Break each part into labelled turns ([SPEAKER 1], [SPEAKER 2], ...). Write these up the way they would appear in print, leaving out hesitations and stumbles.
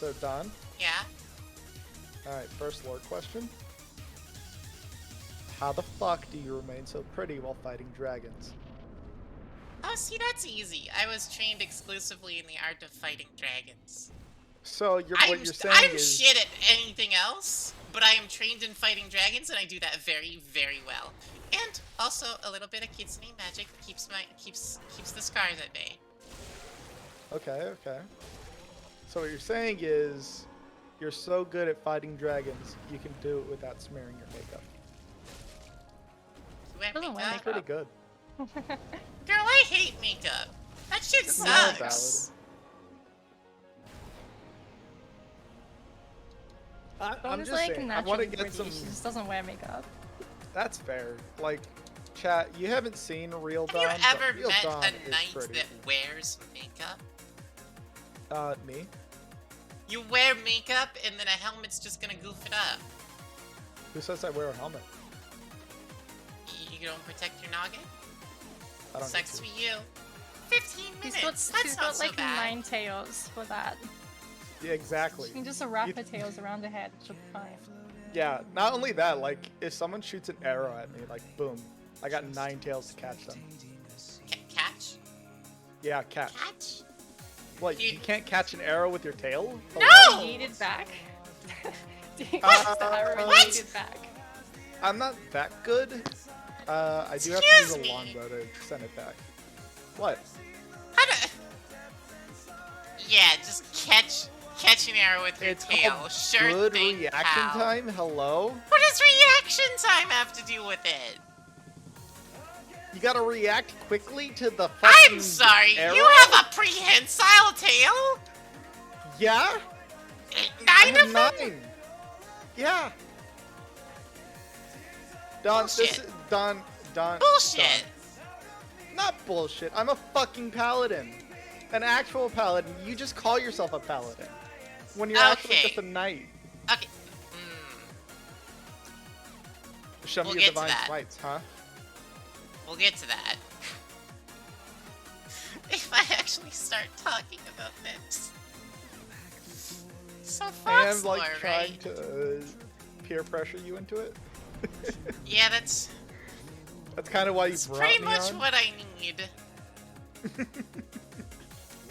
[SPEAKER 1] So, Don?
[SPEAKER 2] Yeah?
[SPEAKER 1] Alright, first lore question. How the fuck do you remain so pretty while fighting dragons?
[SPEAKER 2] Oh, see, that's easy. I was trained exclusively in the art of fighting dragons.
[SPEAKER 1] So, what you're saying
[SPEAKER 2] I'm
[SPEAKER 1] is...
[SPEAKER 2] shit at anything else, but I am trained in fighting dragons, and I do that very, very well. And also a little bit of kitsune magic that keeps the scars at bay.
[SPEAKER 1] Okay, okay. So what you're saying is, you're so good at fighting dragons, you can do it without smearing your makeup.
[SPEAKER 2] Doesn't wear
[SPEAKER 1] That's pretty good.
[SPEAKER 2] Girl, I hate makeup. That shit
[SPEAKER 1] It's
[SPEAKER 2] sucks.
[SPEAKER 1] I'm just saying, I want to get some...
[SPEAKER 3] She just doesn't wear makeup.
[SPEAKER 1] That's fair. Like, chat, you haven't seen Real Dawn,
[SPEAKER 2] Have you ever
[SPEAKER 1] but Real
[SPEAKER 2] met
[SPEAKER 1] Dawn
[SPEAKER 2] a knight
[SPEAKER 1] is pretty.
[SPEAKER 2] that wears makeup?
[SPEAKER 1] Me?
[SPEAKER 2] You wear makeup, and then a helmet's just gonna goof it up.
[SPEAKER 1] Who says I wear a helmet?
[SPEAKER 2] You don't protect your noggin?
[SPEAKER 1] I don't
[SPEAKER 2] Sucks
[SPEAKER 1] need
[SPEAKER 2] for you. 15 minutes.
[SPEAKER 3] She's got like 9 tails for that.
[SPEAKER 1] Yeah, exactly.
[SPEAKER 3] You can just wrap her tails around her head. She'll be fine.
[SPEAKER 1] Yeah, not only that, like, if someone shoots an arrow at me, like, boom, I got 9 tails to catch them.
[SPEAKER 2] Catch?
[SPEAKER 1] Yeah, catch.
[SPEAKER 2] Catch?
[SPEAKER 1] What, you can't catch an arrow with your tail?
[SPEAKER 2] No!
[SPEAKER 3] Yeeted back. Do you
[SPEAKER 1] What?
[SPEAKER 3] the arrow
[SPEAKER 2] What?
[SPEAKER 3] yeeted back?
[SPEAKER 1] I'm not that good. I do have to use a longbow to send it back. What?
[SPEAKER 2] Yeah, just catch an arrow with your
[SPEAKER 1] It's
[SPEAKER 2] tail.
[SPEAKER 1] called
[SPEAKER 2] Sure
[SPEAKER 1] good
[SPEAKER 2] thing,
[SPEAKER 1] reaction
[SPEAKER 2] pal.
[SPEAKER 1] time? Hello?
[SPEAKER 2] What does reaction time have to do with it?
[SPEAKER 1] You gotta react quickly to the fucking
[SPEAKER 2] I'm sorry,
[SPEAKER 1] arrow?
[SPEAKER 2] you have a prehensile tail?
[SPEAKER 1] Yeah?
[SPEAKER 2] 9 of them?
[SPEAKER 1] 9. Yeah. Don,
[SPEAKER 2] Bullshit.
[SPEAKER 1] Don.
[SPEAKER 2] Bullshit.
[SPEAKER 1] Don. Not bullshit. I'm a fucking paladin. An actual paladin. You just call yourself a paladin. When you're actually
[SPEAKER 2] Okay.
[SPEAKER 1] just a knight.
[SPEAKER 2] Okay.
[SPEAKER 1] Show
[SPEAKER 2] We'll
[SPEAKER 1] me your
[SPEAKER 2] get to
[SPEAKER 1] divine
[SPEAKER 2] that.
[SPEAKER 1] smites, huh?
[SPEAKER 2] We'll get to that. If I actually start talking about this. So
[SPEAKER 1] I am
[SPEAKER 2] FOXLORE,
[SPEAKER 1] like trying
[SPEAKER 2] right?
[SPEAKER 1] to peer pressure you into it.
[SPEAKER 2] Yeah, that's
[SPEAKER 1] kind of why you
[SPEAKER 2] It's
[SPEAKER 1] brought
[SPEAKER 2] pretty
[SPEAKER 1] me
[SPEAKER 2] much
[SPEAKER 1] on.
[SPEAKER 2] what I need.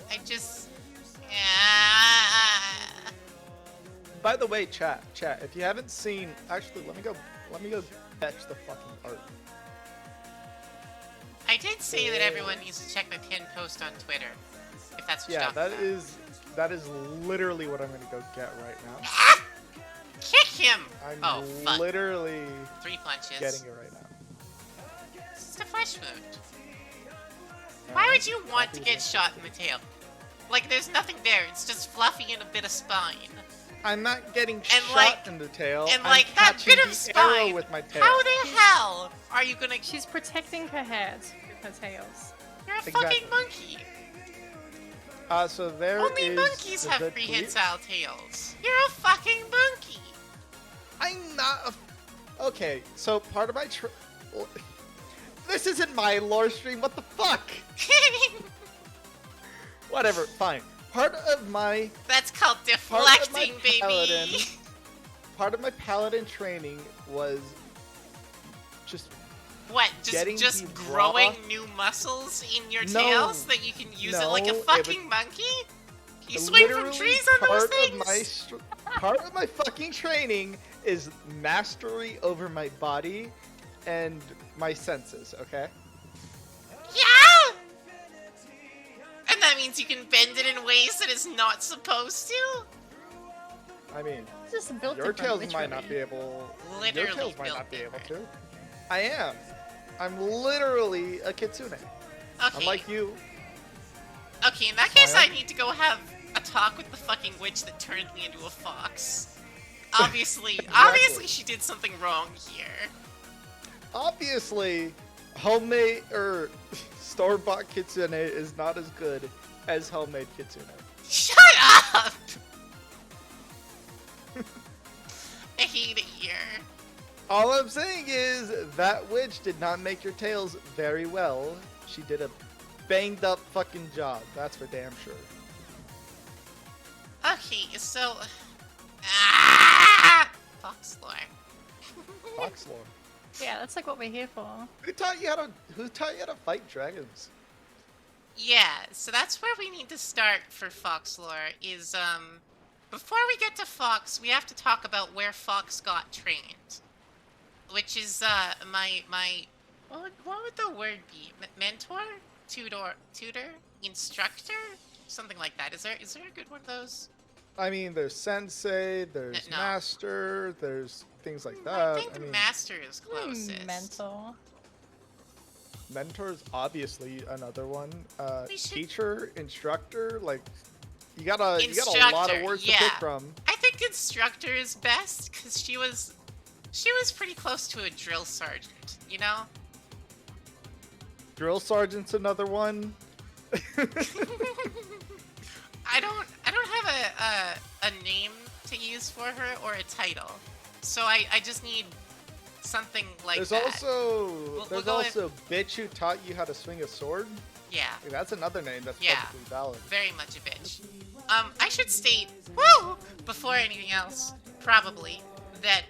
[SPEAKER 2] I just... Yeah.
[SPEAKER 1] By the way, chat, if you haven't seen, actually, let me go fetch the fucking art.
[SPEAKER 2] I did say that everyone needs to check the pinned post on Twitter, if that's what you're
[SPEAKER 1] Yeah,
[SPEAKER 2] talking
[SPEAKER 1] that is literally what I'm gonna go get right now.
[SPEAKER 2] Ah! Kick him!
[SPEAKER 1] I'm
[SPEAKER 2] Oh, fuck.
[SPEAKER 1] literally
[SPEAKER 2] 3 punches.
[SPEAKER 1] getting it right now.
[SPEAKER 2] It's just a flesh wound. Why would you want to get shot in the tail? Like, there's nothing there. It's just fluffy and a bit of spine.
[SPEAKER 1] I'm not getting
[SPEAKER 2] And,
[SPEAKER 1] shot
[SPEAKER 2] like-
[SPEAKER 1] in the tail.
[SPEAKER 2] And,
[SPEAKER 1] I'm
[SPEAKER 2] like, that
[SPEAKER 1] catching
[SPEAKER 2] bit of
[SPEAKER 1] the arrow
[SPEAKER 2] spine,
[SPEAKER 1] with my tail.
[SPEAKER 2] how the hell are you gonna...
[SPEAKER 3] She's protecting her head with her tails.
[SPEAKER 2] You're a
[SPEAKER 1] Exactly.
[SPEAKER 2] fucking monkey.
[SPEAKER 1] So there
[SPEAKER 2] Only
[SPEAKER 1] is
[SPEAKER 2] monkeys
[SPEAKER 1] the
[SPEAKER 2] have
[SPEAKER 1] tweet.
[SPEAKER 2] prehensile tails. You're a fucking monkey.
[SPEAKER 1] I'm not a... Okay, so part of my this isn't my lore stream, what the fuck? Whatever, fine. Part of my
[SPEAKER 2] That's called
[SPEAKER 1] Part of
[SPEAKER 2] deflecting,
[SPEAKER 1] my paladin,
[SPEAKER 2] baby.
[SPEAKER 1] part of my paladin training was just
[SPEAKER 2] What?
[SPEAKER 1] getting
[SPEAKER 2] Just
[SPEAKER 1] the
[SPEAKER 2] growing
[SPEAKER 1] raw-
[SPEAKER 2] new muscles in your
[SPEAKER 1] No.
[SPEAKER 2] tails that you can use it like a
[SPEAKER 1] No, it
[SPEAKER 2] fucking
[SPEAKER 1] was-
[SPEAKER 2] monkey? Can you swing from
[SPEAKER 1] literally
[SPEAKER 2] trees on those things?
[SPEAKER 1] part of my fucking training is mastery over my body and my senses, okay?
[SPEAKER 2] Yeah! And that means you can bend it in ways that it's not supposed to?
[SPEAKER 1] I mean,
[SPEAKER 3] It's just built
[SPEAKER 1] your
[SPEAKER 3] different,
[SPEAKER 1] tails might not be
[SPEAKER 3] literally.
[SPEAKER 1] able.
[SPEAKER 2] Literally
[SPEAKER 1] your tails might
[SPEAKER 2] built
[SPEAKER 1] not be able to.
[SPEAKER 2] different.
[SPEAKER 1] I am. I'm literally a kitsune.
[SPEAKER 2] Okay.
[SPEAKER 1] Unlike you.
[SPEAKER 2] Okay, in that case
[SPEAKER 1] Fire.
[SPEAKER 2] I need to go have a talk with the fucking witch that turned me into a fox. Obviously, obviously she did something wrong here.
[SPEAKER 1] Obviously, homemade or store-bought kitsune is not as good as homemade kitsune.
[SPEAKER 2] Shut up! I hate it here.
[SPEAKER 1] All I'm saying is that witch did not make your tails very well. She did a banged up fucking job. That's for damn sure.
[SPEAKER 2] Okay, so... Ah! FOXLORE.
[SPEAKER 1] FOXLORE.
[SPEAKER 3] Yeah, that's like what we're here for.
[SPEAKER 1] Who taught you how to fight dragons?
[SPEAKER 2] Yeah, so that's where we need to start for FOXLORE, is, before we get to Fox, we have to talk about where Fox got trained. Which is, what would the word be? Mentor? Tutor? Instructor? Something like that. Is there a good one of those?
[SPEAKER 1] I mean, there's sensei, there's
[SPEAKER 2] No.
[SPEAKER 1] master, there's things like that.
[SPEAKER 2] I think master is closest.
[SPEAKER 3] Mental.
[SPEAKER 1] Mentor's obviously another one.
[SPEAKER 2] We should-
[SPEAKER 1] Teacher, instructor, like you got a lot of
[SPEAKER 2] Instructor,
[SPEAKER 1] words
[SPEAKER 2] yeah.
[SPEAKER 1] to pick from.
[SPEAKER 2] I think instructor is best because she was pretty close to a drill sergeant, you know?
[SPEAKER 1] Drill sergeant's another one.
[SPEAKER 2] I don't have a name to use for her or a title, so I just need something like
[SPEAKER 1] There's
[SPEAKER 2] that.
[SPEAKER 1] also also bitch who taught you how to swing a sword.
[SPEAKER 2] Yeah,
[SPEAKER 1] Like, that's another name that's
[SPEAKER 2] Yeah.
[SPEAKER 1] perfectly valid.
[SPEAKER 2] very much a bitch. I should state, woo, before anything else, probably, that,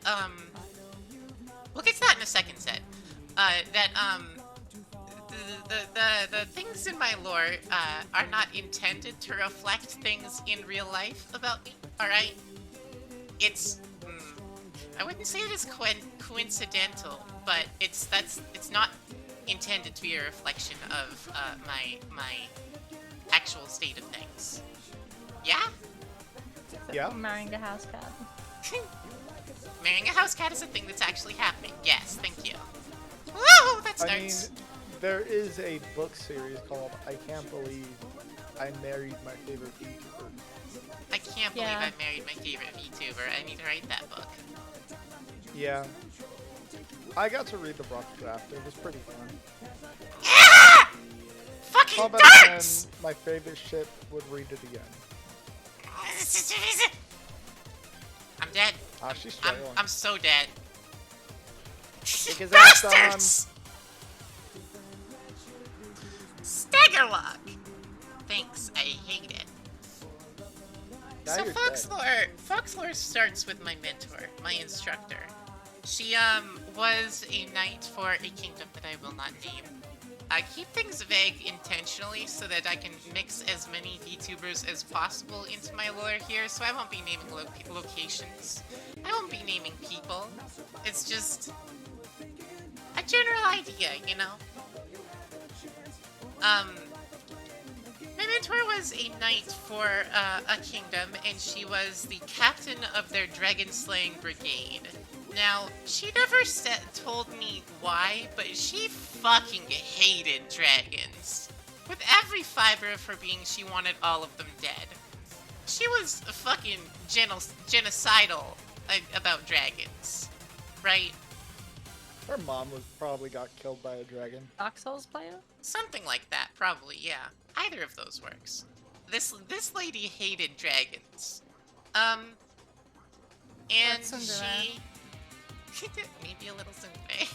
[SPEAKER 2] we'll get to that in a second set, the things in my lore, are not intended to reflect things in real life about me, alright? It's, I wouldn't say it is coincidental, but it's not intended to be a reflection of, my actual state of things. Yeah?
[SPEAKER 1] Yeah.
[SPEAKER 3] Marrying a house cat.
[SPEAKER 2] Marrying a house cat is a thing that's actually happening. Yes, thank you. Woo! That
[SPEAKER 1] I mean,
[SPEAKER 2] starts.
[SPEAKER 1] there is a book series called I Can't Believe I Married My Favorite VTuber.
[SPEAKER 2] I can't believe
[SPEAKER 3] Yeah.
[SPEAKER 2] I married my favorite VTuber. I need to write that book.
[SPEAKER 1] Yeah. I got to read the rough draft. It was pretty fun.
[SPEAKER 2] Ah! Fucking
[SPEAKER 1] 12 out of 10,
[SPEAKER 2] darts!
[SPEAKER 1] my favorite ship would read it again.
[SPEAKER 2] I'm dead.
[SPEAKER 1] Ah, she's
[SPEAKER 2] I'm
[SPEAKER 1] struggling.
[SPEAKER 2] so dead.
[SPEAKER 1] Because that's
[SPEAKER 2] Bastards! Staggerlock! Thanks, I hate it.
[SPEAKER 1] Now
[SPEAKER 2] So
[SPEAKER 1] you're
[SPEAKER 2] FOXLORE starts with my mentor, my instructor. She, was a knight for a kingdom that I will not name. I keep things vague intentionally so that I can mix as many VTubers as possible into my lore here, so I won't be naming locations. I won't be naming people. It's just a general idea, you know? My mentor was a knight for a kingdom, and she was the captain of their dragon-slaying brigade. Now, she never told me why, but she fucking hated dragons. With every fiber of her being, she wanted all of them dead. She was fucking genocidal about dragons, right?
[SPEAKER 1] Her mom was probably got killed by a dragon.
[SPEAKER 3] Darksouls player?
[SPEAKER 2] Something like that, probably, yeah. Either of those works. This lady hated dragons. And
[SPEAKER 3] That's Cinderella.
[SPEAKER 2] she... maybe a little tsundere.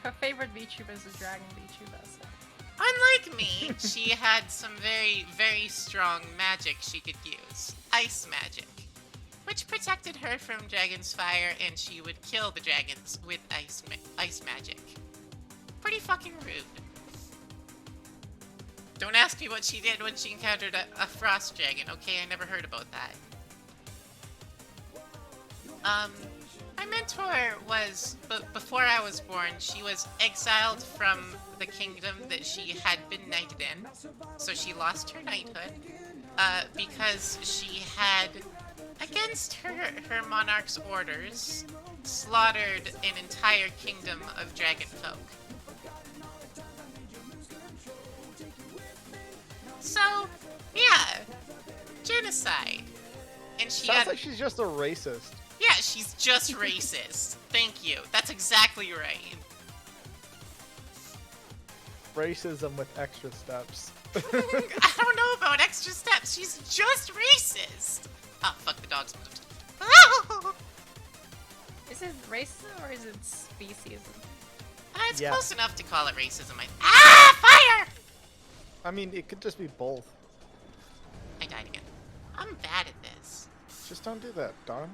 [SPEAKER 3] Her favorite VTuber is a dragon VTuber, so.
[SPEAKER 2] Unlike me, she had some very, very strong magic she could use. Ice magic. Which protected her from dragon's fire, and she would kill the dragons with ice magic. Pretty fucking rude. Don't ask me what she did when she encountered a frost dragon, okay? I never heard about that. My mentor was, before I was born, she was exiled from the kingdom that she had been knighted in. So she lost her knighthood, because she had, against her monarch's orders, slaughtered an entire kingdom of dragon folk. So, yeah, genocide. And she
[SPEAKER 1] Sounds
[SPEAKER 2] had...
[SPEAKER 1] like she's just a racist.
[SPEAKER 2] Yeah, she's just racist. Thank you. That's exactly right.
[SPEAKER 1] Racism with extra steps.
[SPEAKER 2] I don't know about extra steps. She's just racist. Oh, fuck, the dog's moved.
[SPEAKER 3] Is it racism or is it speciesism?
[SPEAKER 2] It's
[SPEAKER 1] Yeah.
[SPEAKER 2] close enough to call it racism. Fire!
[SPEAKER 1] I mean, it could just be both.
[SPEAKER 2] I died again. I'm bad at this.
[SPEAKER 1] Just don't do that, Don.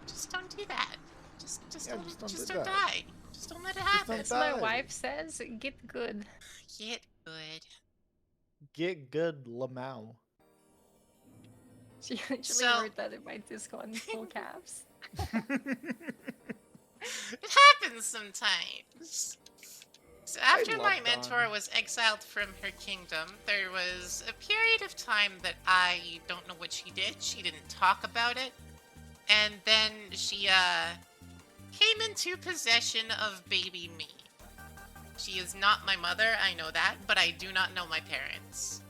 [SPEAKER 2] Just don't do that. Just
[SPEAKER 1] Yeah,
[SPEAKER 2] don't,
[SPEAKER 1] just don't
[SPEAKER 2] just
[SPEAKER 1] do
[SPEAKER 2] don't
[SPEAKER 1] that.
[SPEAKER 2] die. Just don't let it happen.
[SPEAKER 3] As my
[SPEAKER 1] die.
[SPEAKER 3] wife says, get good.
[SPEAKER 2] Get good.
[SPEAKER 1] Get good, Lamau.
[SPEAKER 3] She actually
[SPEAKER 2] So-
[SPEAKER 3] wrote that in my Discord in full caps.
[SPEAKER 2] It happens sometimes. So after
[SPEAKER 1] love
[SPEAKER 2] my mentor
[SPEAKER 1] Dawn.
[SPEAKER 2] was exiled from her kingdom, there was a period of time that I don't know what she did. She didn't talk about it. And then she came into possession of baby me. She is not my mother, I know that, but I do not know my parents.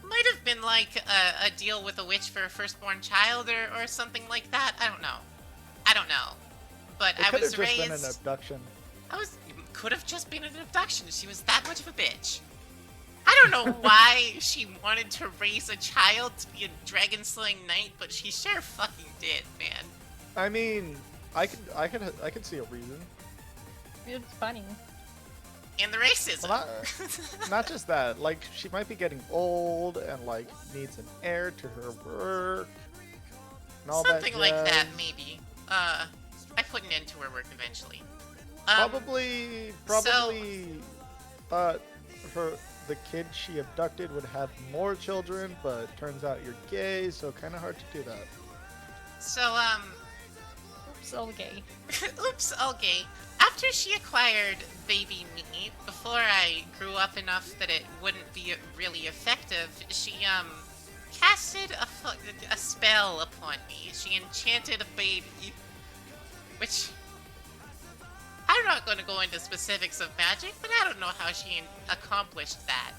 [SPEAKER 2] Might have been like a deal with a witch for a firstborn child or something like that. I don't know. But
[SPEAKER 1] It
[SPEAKER 2] I
[SPEAKER 1] could
[SPEAKER 2] was
[SPEAKER 1] have just
[SPEAKER 2] raised.
[SPEAKER 1] been an abduction.
[SPEAKER 2] Could have just been an abduction. She was that much of a bitch. I don't know why she wanted to raise a child to be a dragon slaying knight, but she sure fucking did, man.
[SPEAKER 1] I mean, I could see a reason.
[SPEAKER 3] It's funny.
[SPEAKER 2] And the racism.
[SPEAKER 1] Well, not just that. Like, she might be getting old and like needs an heir to her work. And all
[SPEAKER 2] Something
[SPEAKER 1] that
[SPEAKER 2] like
[SPEAKER 1] jazz.
[SPEAKER 2] that, maybe. I put an end to her work eventually.
[SPEAKER 1] Probably thought the kid she abducted would have more children, but turns out you're gay, so kind of hard to do that.
[SPEAKER 2] So,
[SPEAKER 3] Oops, all gay.
[SPEAKER 2] oops, all gay. After she acquired baby me, before I grew up enough that it wouldn't be really effective, she, casted a spell upon me. She enchanted a baby, which... I'm not going to go into specifics of magic, but I don't know how she accomplished that.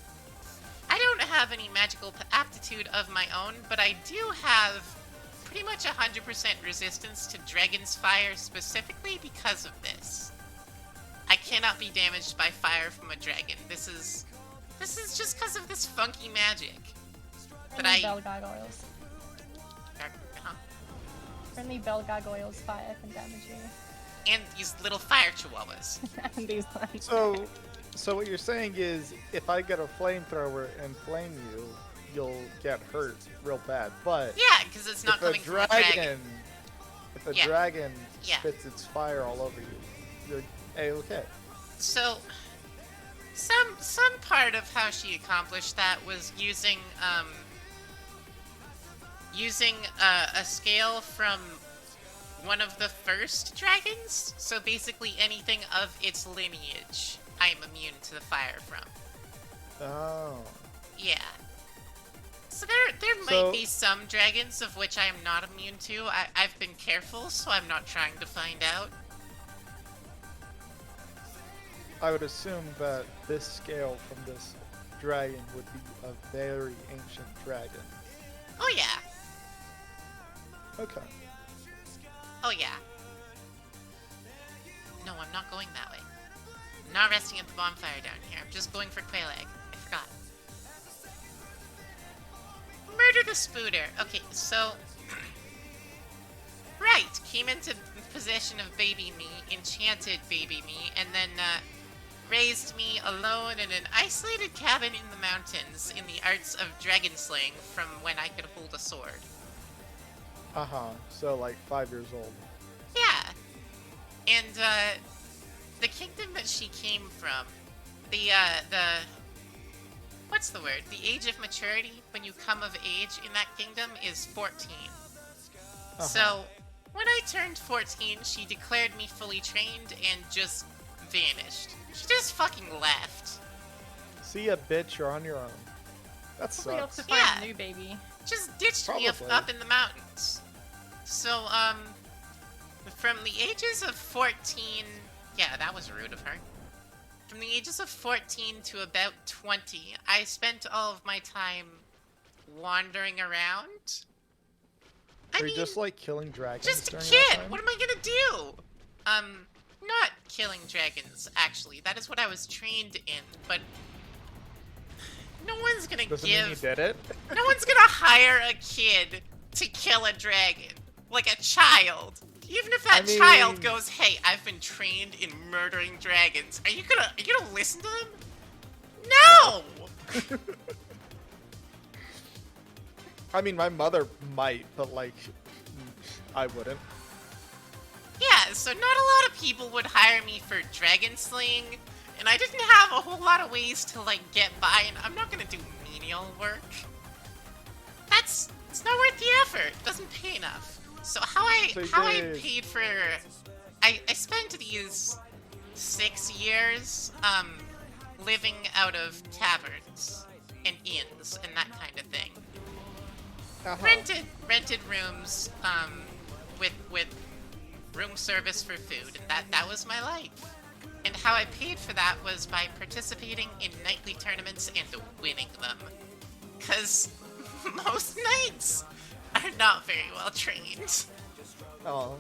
[SPEAKER 2] I don't have any magical aptitude of my own, but I do have pretty much 100% resistance to dragon's fire specifically because of this. I cannot be damaged by fire from a dragon. This is just because of this funky magic.
[SPEAKER 3] Friendly bell gargoyles.
[SPEAKER 2] Huh?
[SPEAKER 3] Friendly bell gargoyles fire can damage you.
[SPEAKER 2] And these little fire chihuahuas.
[SPEAKER 3] And these ones.
[SPEAKER 1] So what you're saying is, if I get a flamethrower and flame you, you'll get hurt real bad. But
[SPEAKER 2] Yeah, because it's not
[SPEAKER 1] if
[SPEAKER 2] coming from a dragon.
[SPEAKER 1] if a
[SPEAKER 2] Yeah.
[SPEAKER 1] dragon
[SPEAKER 2] Yeah.
[SPEAKER 1] spits its fire all over you, you're a-okay.
[SPEAKER 2] So, some part of how she accomplished that was using a scale from one of the first dragons. So basically anything of its lineage, I'm immune to the fire from.
[SPEAKER 1] Oh.
[SPEAKER 2] Yeah. So there
[SPEAKER 1] So-
[SPEAKER 2] might be some dragons of which I am not immune to. I've been careful, so I'm not trying to find out.
[SPEAKER 1] I would assume that this scale from this dragon would be a very ancient dragon.
[SPEAKER 2] Oh yeah.
[SPEAKER 1] Okay.
[SPEAKER 2] Oh yeah. No, I'm not going that way. I'm not resting at the bonfire down here. I'm just going for quail egg. I forgot. Murder the spooter. Okay, so... right, came into possession of baby me, enchanted baby me, and then raised me alone in an isolated cabin in the mountains in the arts of dragon slaying from when I could hold a sword.
[SPEAKER 1] So like 5 years old.
[SPEAKER 2] Yeah. And, the kingdom that she came from, the what's the word? The age of maturity when you come of age in that kingdom is 14. So, when I turned 14, she declared me fully trained and just vanished. She just fucking left.
[SPEAKER 1] See ya, bitch, you're on your own. That
[SPEAKER 3] Probably up
[SPEAKER 1] sucks.
[SPEAKER 3] to find
[SPEAKER 2] Yeah.
[SPEAKER 3] a new baby.
[SPEAKER 2] Just ditched me
[SPEAKER 1] Probably.
[SPEAKER 2] up in the mountains. So, from the ages of 14... Yeah, that was rude of her. From the ages of 14 to about 20, I spent all of my time wandering around.
[SPEAKER 1] Are you just like killing dragons
[SPEAKER 2] just a
[SPEAKER 1] during
[SPEAKER 2] kid!
[SPEAKER 1] that time?
[SPEAKER 2] What am I gonna do? Not killing dragons, actually. That is what I was trained in, but... No one's gonna
[SPEAKER 1] Doesn't mean you did it.
[SPEAKER 2] No one's gonna hire a kid to kill a dragon. Like a child. Even if that child goes, hey, I've been trained in murdering dragons. Are you gonna listen to them? No!
[SPEAKER 1] I mean, my mother might, but like, I wouldn't.
[SPEAKER 2] Yeah, so not a lot of people would hire me for dragon slaying, and I didn't have a whole lot of ways to like get by, and I'm not gonna do menial work. It's not worth the effort. It doesn't pay enough. So how I paid for I spent these 6 years living out of taverns and inns and that kind of thing. Rented rooms with room service for food, and that was my life. And how I paid for that was by participating in nightly tournaments and winning them. Cause most knights are not very well trained.
[SPEAKER 1] Oh,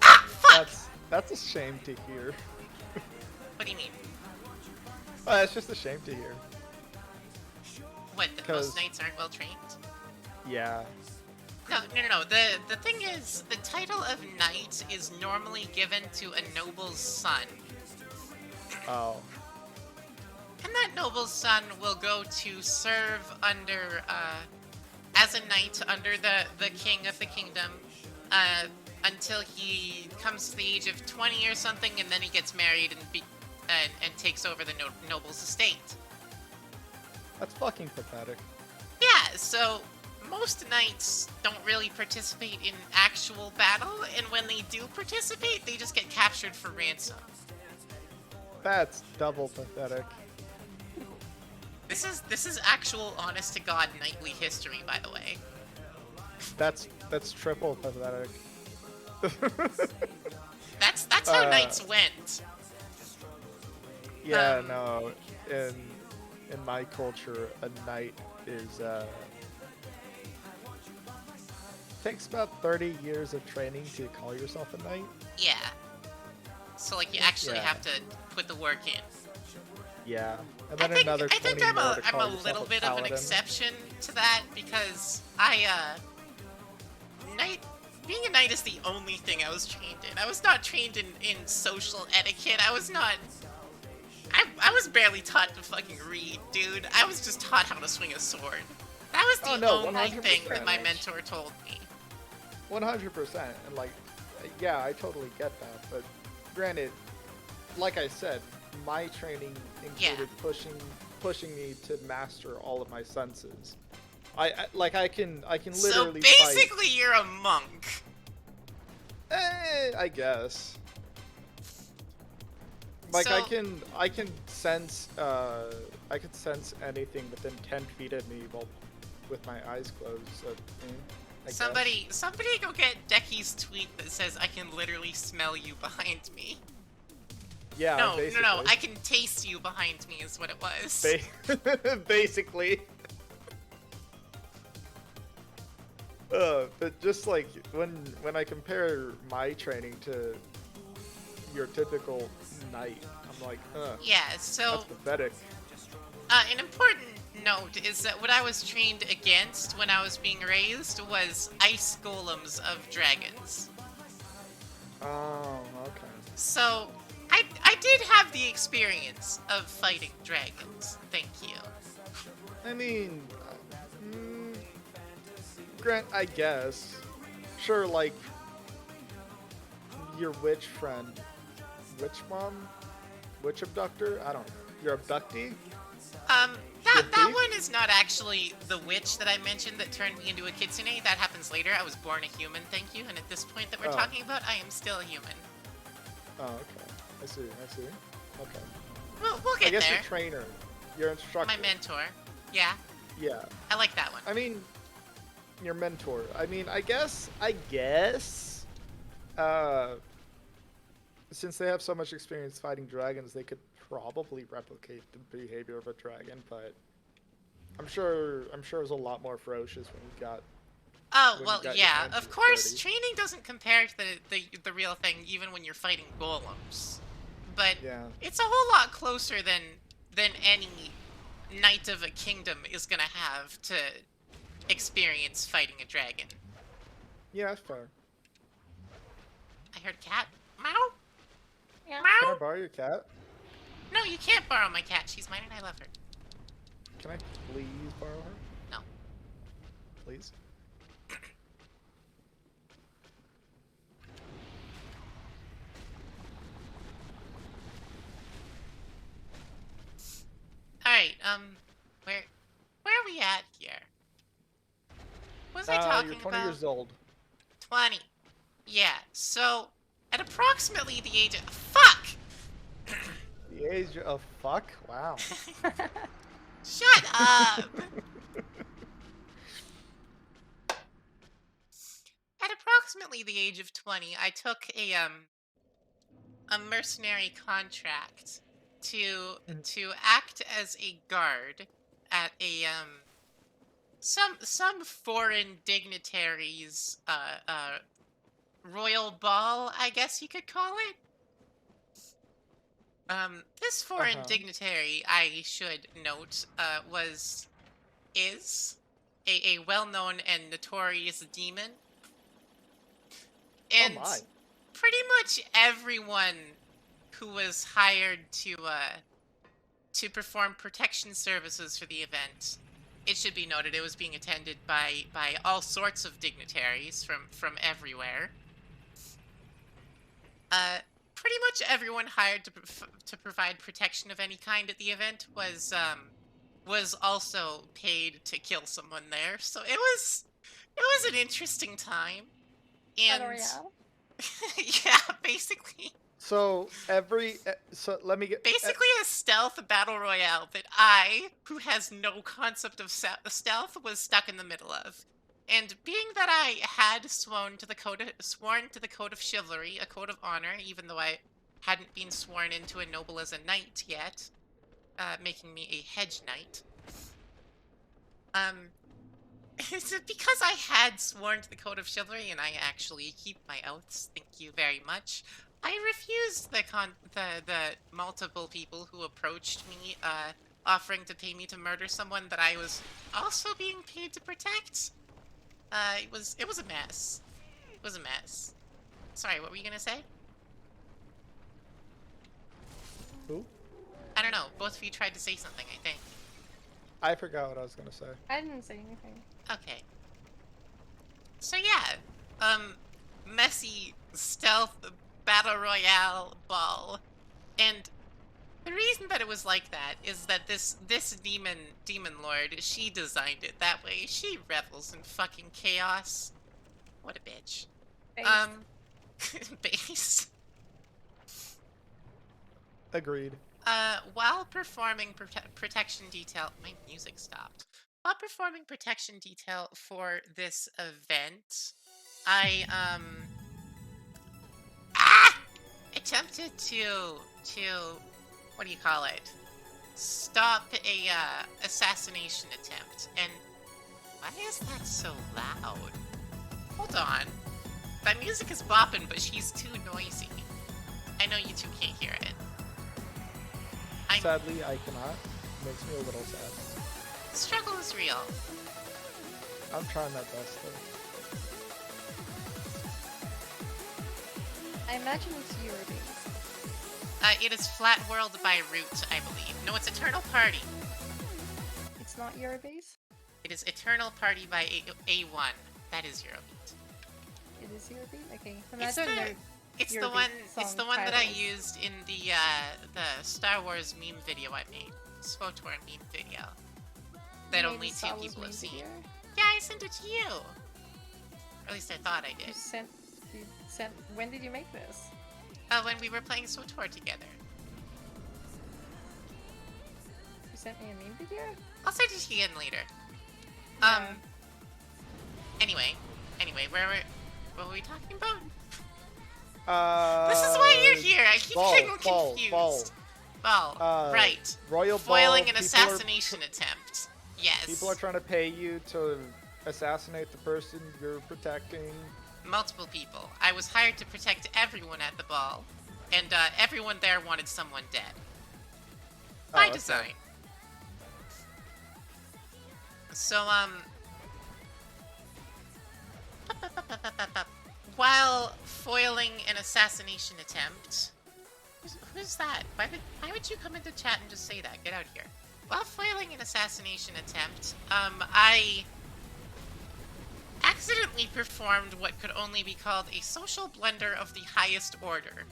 [SPEAKER 2] Ah, fuck!
[SPEAKER 1] that's a shame to hear.
[SPEAKER 2] What do you mean?
[SPEAKER 1] Oh, it's just a shame to hear.
[SPEAKER 2] What, that most knights aren't well trained?
[SPEAKER 1] Yeah.
[SPEAKER 2] No. The thing is, the title of knight is normally given to a noble's son.
[SPEAKER 1] Oh.
[SPEAKER 2] And that noble's son will go to serve under, as a knight under the king of the kingdom, until he comes to the age of 20 or something, and then he gets married and takes over the noble's estate.
[SPEAKER 1] That's fucking pathetic.
[SPEAKER 2] Yeah, so most knights don't really participate in actual battle, and when they do participate, they just get captured for ransom.
[SPEAKER 1] That's double pathetic.
[SPEAKER 2] This is actual honest to God knightly history, by the way.
[SPEAKER 1] That's triple pathetic.
[SPEAKER 2] That's how knights went.
[SPEAKER 1] Yeah, no. In my culture, a knight is takes about 30 years of training to call yourself a knight.
[SPEAKER 2] Yeah. So like you actually have to put the work in.
[SPEAKER 1] Yeah. And then another 20
[SPEAKER 2] I think
[SPEAKER 1] more to
[SPEAKER 2] I'm
[SPEAKER 1] call
[SPEAKER 2] a
[SPEAKER 1] yourself
[SPEAKER 2] little bit of an
[SPEAKER 1] paladin.
[SPEAKER 2] exception to that because being a knight is the only thing I was trained in. I was not trained in social etiquette. I was barely taught to fucking read, dude. I was just taught how to swing a sword. That was the only thing that my mentor told me.
[SPEAKER 1] 100%. And like, yeah, I totally get that. But granted, like I said, my training included pushing me to master all of my senses. I can literally.
[SPEAKER 2] So basically, you're a monk.
[SPEAKER 1] I guess. Like
[SPEAKER 2] So-
[SPEAKER 1] I can sense anything within 10 feet of me while with my eyes closed. So, I guess.
[SPEAKER 2] Somebody go get Decky's tweet that says I can literally smell you behind me.
[SPEAKER 1] Yeah.
[SPEAKER 2] No,
[SPEAKER 1] basically.
[SPEAKER 2] I can taste you behind me is what it was.
[SPEAKER 1] Basically. But just like when I compare my training to your typical knight, I'm like,
[SPEAKER 2] Yeah, so
[SPEAKER 1] that's pathetic.
[SPEAKER 2] an important note is that what I was trained against when I was being raised was ice golems of dragons.
[SPEAKER 1] Oh, okay.
[SPEAKER 2] So I did have the experience of fighting dragons. Thank you.
[SPEAKER 1] I mean, Grant, I guess. Sure, like, your witch friend. Witch mom? Witch abductor? I don't know. Your abductee?
[SPEAKER 2] That one is not actually the witch that I mentioned that turned me into a kitsune. That happens later. I was born a human, thank you. And at this point that we're talking about, I am still a human.
[SPEAKER 1] Oh, okay. I see. Okay.
[SPEAKER 2] We'll
[SPEAKER 1] I
[SPEAKER 2] get
[SPEAKER 1] guess
[SPEAKER 2] there.
[SPEAKER 1] your trainer. Your instructor.
[SPEAKER 2] My mentor. Yeah,
[SPEAKER 1] Yeah.
[SPEAKER 2] I like that one.
[SPEAKER 1] I mean, your mentor. I mean, I guess, since they have so much experience fighting dragons, they could probably replicate the behavior of a dragon, but I'm sure it was a lot more ferocious when we got.
[SPEAKER 2] Oh,
[SPEAKER 1] when
[SPEAKER 2] well,
[SPEAKER 1] you got
[SPEAKER 2] yeah,
[SPEAKER 1] your hands
[SPEAKER 2] of
[SPEAKER 1] dirty.
[SPEAKER 2] course, training doesn't compare to the real thing, even when you're fighting golems. But
[SPEAKER 1] Yeah.
[SPEAKER 2] it's a whole lot closer than any knight of a kingdom is gonna have to experience fighting a dragon.
[SPEAKER 1] Yeah, that's fair.
[SPEAKER 2] I heard a cat. Meow?
[SPEAKER 3] Yeah.
[SPEAKER 1] Can I
[SPEAKER 2] Meow?
[SPEAKER 1] borrow your cat?
[SPEAKER 2] No, you can't borrow my cat. She's mine and I love her.
[SPEAKER 1] Can I please borrow her? please.
[SPEAKER 2] All right. Where are we at here? What was I talking
[SPEAKER 1] You're 20
[SPEAKER 2] about?
[SPEAKER 1] years old.
[SPEAKER 2] 20. Yeah. So at approximately the age of fuck.
[SPEAKER 1] The age of fuck? Wow.
[SPEAKER 2] Shut up. At approximately the age of 20, I took a mercenary contract to act as a guard at a some foreign dignitaries royal ball, I guess you could call it. This foreign dignitary, I should note, is a well-known and notorious demon. And pretty much everyone who was hired to perform protection services for the event, it should be noted it was being attended by all sorts of dignitaries from everywhere. Pretty much everyone hired to provide protection of any kind at the event was also paid to kill someone there. So it was an interesting time. And
[SPEAKER 3] Battle Royale?
[SPEAKER 2] yeah, basically.
[SPEAKER 1] So so let me get
[SPEAKER 2] basically a stealth battle royale that I, who has no concept of stealth, was stuck in the middle of. And being that I had sworn to the code of chivalry, a code of honor, even though I hadn't been sworn into a noble as a knight yet, making me a hedge knight. Because I had sworn to the code of chivalry and I actually keep my oaths, thank you very much, I refused the multiple people who approached me, offering to pay me to murder someone that I was also being paid to protect. It was a mess. It was a mess. Sorry, what were you gonna say?
[SPEAKER 1] Who?
[SPEAKER 2] I don't know. Both of you tried to say something, I think.
[SPEAKER 1] I forgot what I was gonna say.
[SPEAKER 3] I didn't say anything.
[SPEAKER 2] Okay. So yeah, messy stealth battle royale ball, and the reason that it was like that is that this demon lord, she designed it that way. She revels in fucking chaos. What a bitch. Based.
[SPEAKER 1] Agreed.
[SPEAKER 2] While performing protection detail, my music stopped. While performing protection detail for this event, I attempted to what do you call it? Stop a assassination attempt. And why is that so loud? Hold on. That music is bopping, but she's too noisy. I know you two can't hear it.
[SPEAKER 1] Sadly, I cannot. Makes me a little sad.
[SPEAKER 2] The struggle is real.
[SPEAKER 1] I'm trying my best, though.
[SPEAKER 3] I imagine it's your base.
[SPEAKER 2] It is Flat World by Root, I believe. No, it's Eternal Party.
[SPEAKER 3] It's not your base?
[SPEAKER 2] It is Eternal Party by A1. That is Eurobeat.
[SPEAKER 3] It is your base? Okay.
[SPEAKER 2] It's the one that I used in the Star Wars meme video I made. SWTOR meme video. That only 2 people have seen. Video? Yeah, I sent it to you. Or at least I thought I did.
[SPEAKER 3] You sent when did you make this?
[SPEAKER 2] When we were playing SWTOR together.
[SPEAKER 3] You sent me a meme video?
[SPEAKER 2] I'll send it to you again later.
[SPEAKER 3] Yeah.
[SPEAKER 2] Anyway, what were we talking about?
[SPEAKER 1] This
[SPEAKER 2] is why you're here. I keep getting confused. Ball. Right.
[SPEAKER 1] Royal
[SPEAKER 2] Foiling
[SPEAKER 1] ball,
[SPEAKER 2] an assassination attempt. Yes.
[SPEAKER 1] People are trying to pay you to assassinate the person you're protecting.
[SPEAKER 2] Multiple people. I was hired to protect everyone at the ball, and everyone there wanted someone dead. By design. So, while foiling an assassination attempt... Who's that? Why would you come into chat and just say that? Get out of here. While foiling an assassination attempt, I accidentally performed what could only be called a social blunder of the highest order.